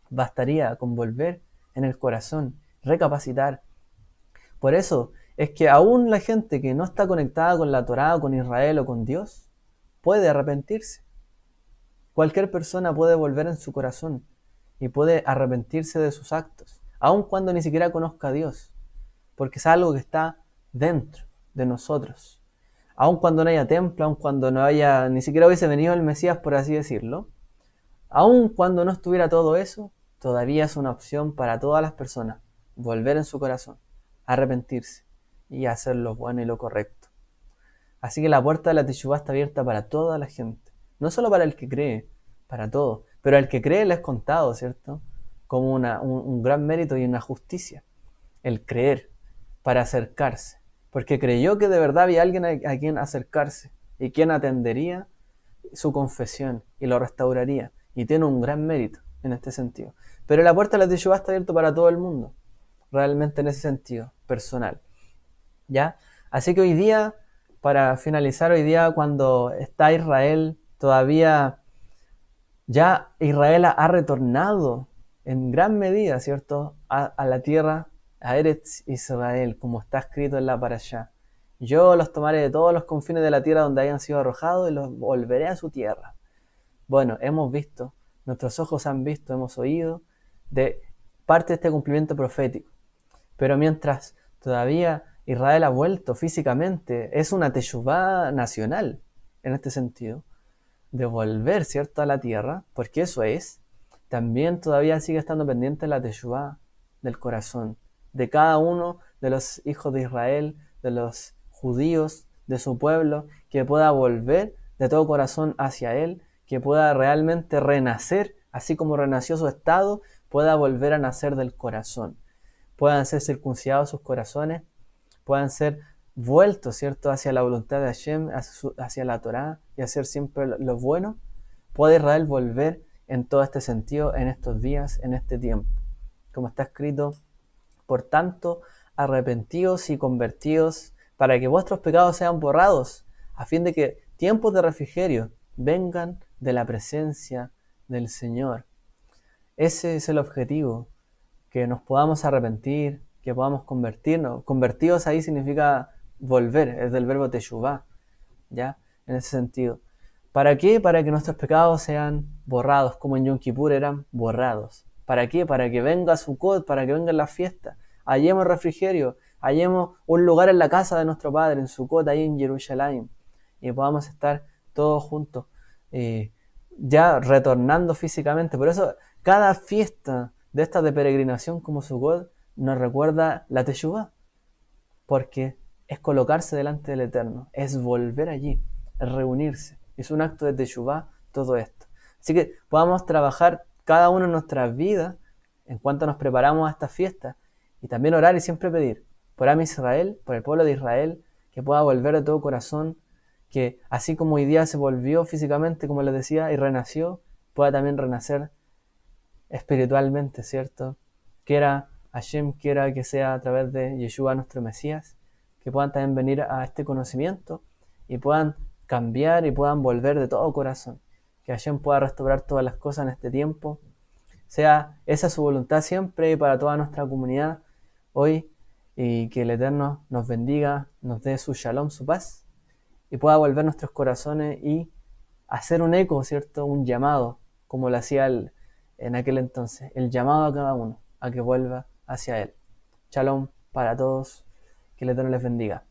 Bastaría con volver en el corazón, recapacitar. Por eso es que aún la gente que no está conectada con la Torá, con Israel o con Dios, puede arrepentirse. Cualquier persona puede volver en su corazón y puede arrepentirse de sus actos, aun cuando ni siquiera conozca a Dios, porque es algo que está dentro de nosotros. Aun cuando no haya templo, aun cuando no haya, ni siquiera hubiese venido el Mesías, por así decirlo, aun cuando no estuviera todo eso, todavía es una opción para todas las personas volver en su corazón, arrepentirse y hacer lo bueno y lo correcto. Así que la puerta de la Teshuvá está abierta para toda la gente, no solo para el que cree, para todos, pero al que cree le es contado, ¿cierto? Como un gran mérito y una justicia, el creer para acercarse, porque creyó que de verdad había alguien a quien acercarse y quien atendería su confesión y lo restauraría, y tiene un gran mérito en este sentido. Pero la puerta de la Teshuvá está abierta para todo el mundo, realmente en ese sentido, personal. ¿Ya? Así que hoy día, para finalizar hoy día, cuando está Israel, todavía ya Israel ha retornado en gran medida, ¿cierto?, a la tierra, a Eretz Israel, como está escrito en la Parashá. Yo los tomaré de todos los confines de la tierra donde hayan sido arrojados y los volveré a su tierra. Bueno, hemos visto, nuestros ojos han visto, hemos oído de parte de este cumplimiento profético. Pero mientras todavía Israel ha vuelto físicamente, es una teshuvá nacional, en este sentido, de volver, ¿cierto?, a la tierra, porque eso es, también todavía sigue estando pendiente la teshuvá del corazón, de cada uno de los hijos de Israel, de los judíos, de su pueblo, que pueda volver de todo corazón hacia él, que pueda realmente renacer, así como renació su estado, pueda volver a nacer del corazón, puedan ser circuncidados sus corazones, puedan ser vueltos, ¿cierto?, hacia la voluntad de Hashem, hacia la Torá y hacer siempre lo bueno. Puede Israel volver en todo este sentido, en estos días, en este tiempo. Como está escrito, por tanto, arrepentidos y convertidos, para que vuestros pecados sean borrados, a fin de que tiempos de refrigerio vengan de la presencia del Señor. Ese es el objetivo, que nos podamos arrepentir, que podamos convertirnos. Convertidos ahí significa volver, es del verbo teshuvá, ¿ya? En ese sentido. ¿Para qué? Para que nuestros pecados sean borrados, como en Yom Kippur eran borrados. ¿Para qué? Para que venga Sukkot, para que venga la fiesta. Hallemos refrigerio, hallemos un lugar en la casa de nuestro Padre, en Sukkot, ahí en Jerusalén, y podamos estar todos juntos, ya retornando físicamente. Por eso, cada fiesta de estas de peregrinación como Sukkot nos recuerda la Teshuvá, porque es colocarse delante del Eterno, es volver allí, es reunirse, es un acto de Teshuvá todo esto. Así que podamos trabajar cada uno en nuestras vidas en cuanto nos preparamos a esta fiesta, y también orar y siempre pedir por Am Israel, por el pueblo de Israel, que pueda volver de todo corazón, que así como hoy día se volvió físicamente, como les decía, y renació, pueda también renacer espiritualmente, ¿cierto? Quiera Hashem, quiera que sea a través de Yeshua nuestro Mesías, que puedan también venir a este conocimiento y puedan cambiar y puedan volver de todo corazón. Que Hashem pueda restaurar todas las cosas en este tiempo. Sea esa su voluntad siempre y para toda nuestra comunidad hoy, y que el Eterno nos bendiga, nos dé su shalom, su paz, y pueda volver nuestros corazones y hacer un eco, ¿cierto? Un llamado, como lo hacía él en aquel entonces, el llamado a cada uno, a que vuelva hacia él. Shalom para todos, que el Eterno les bendiga.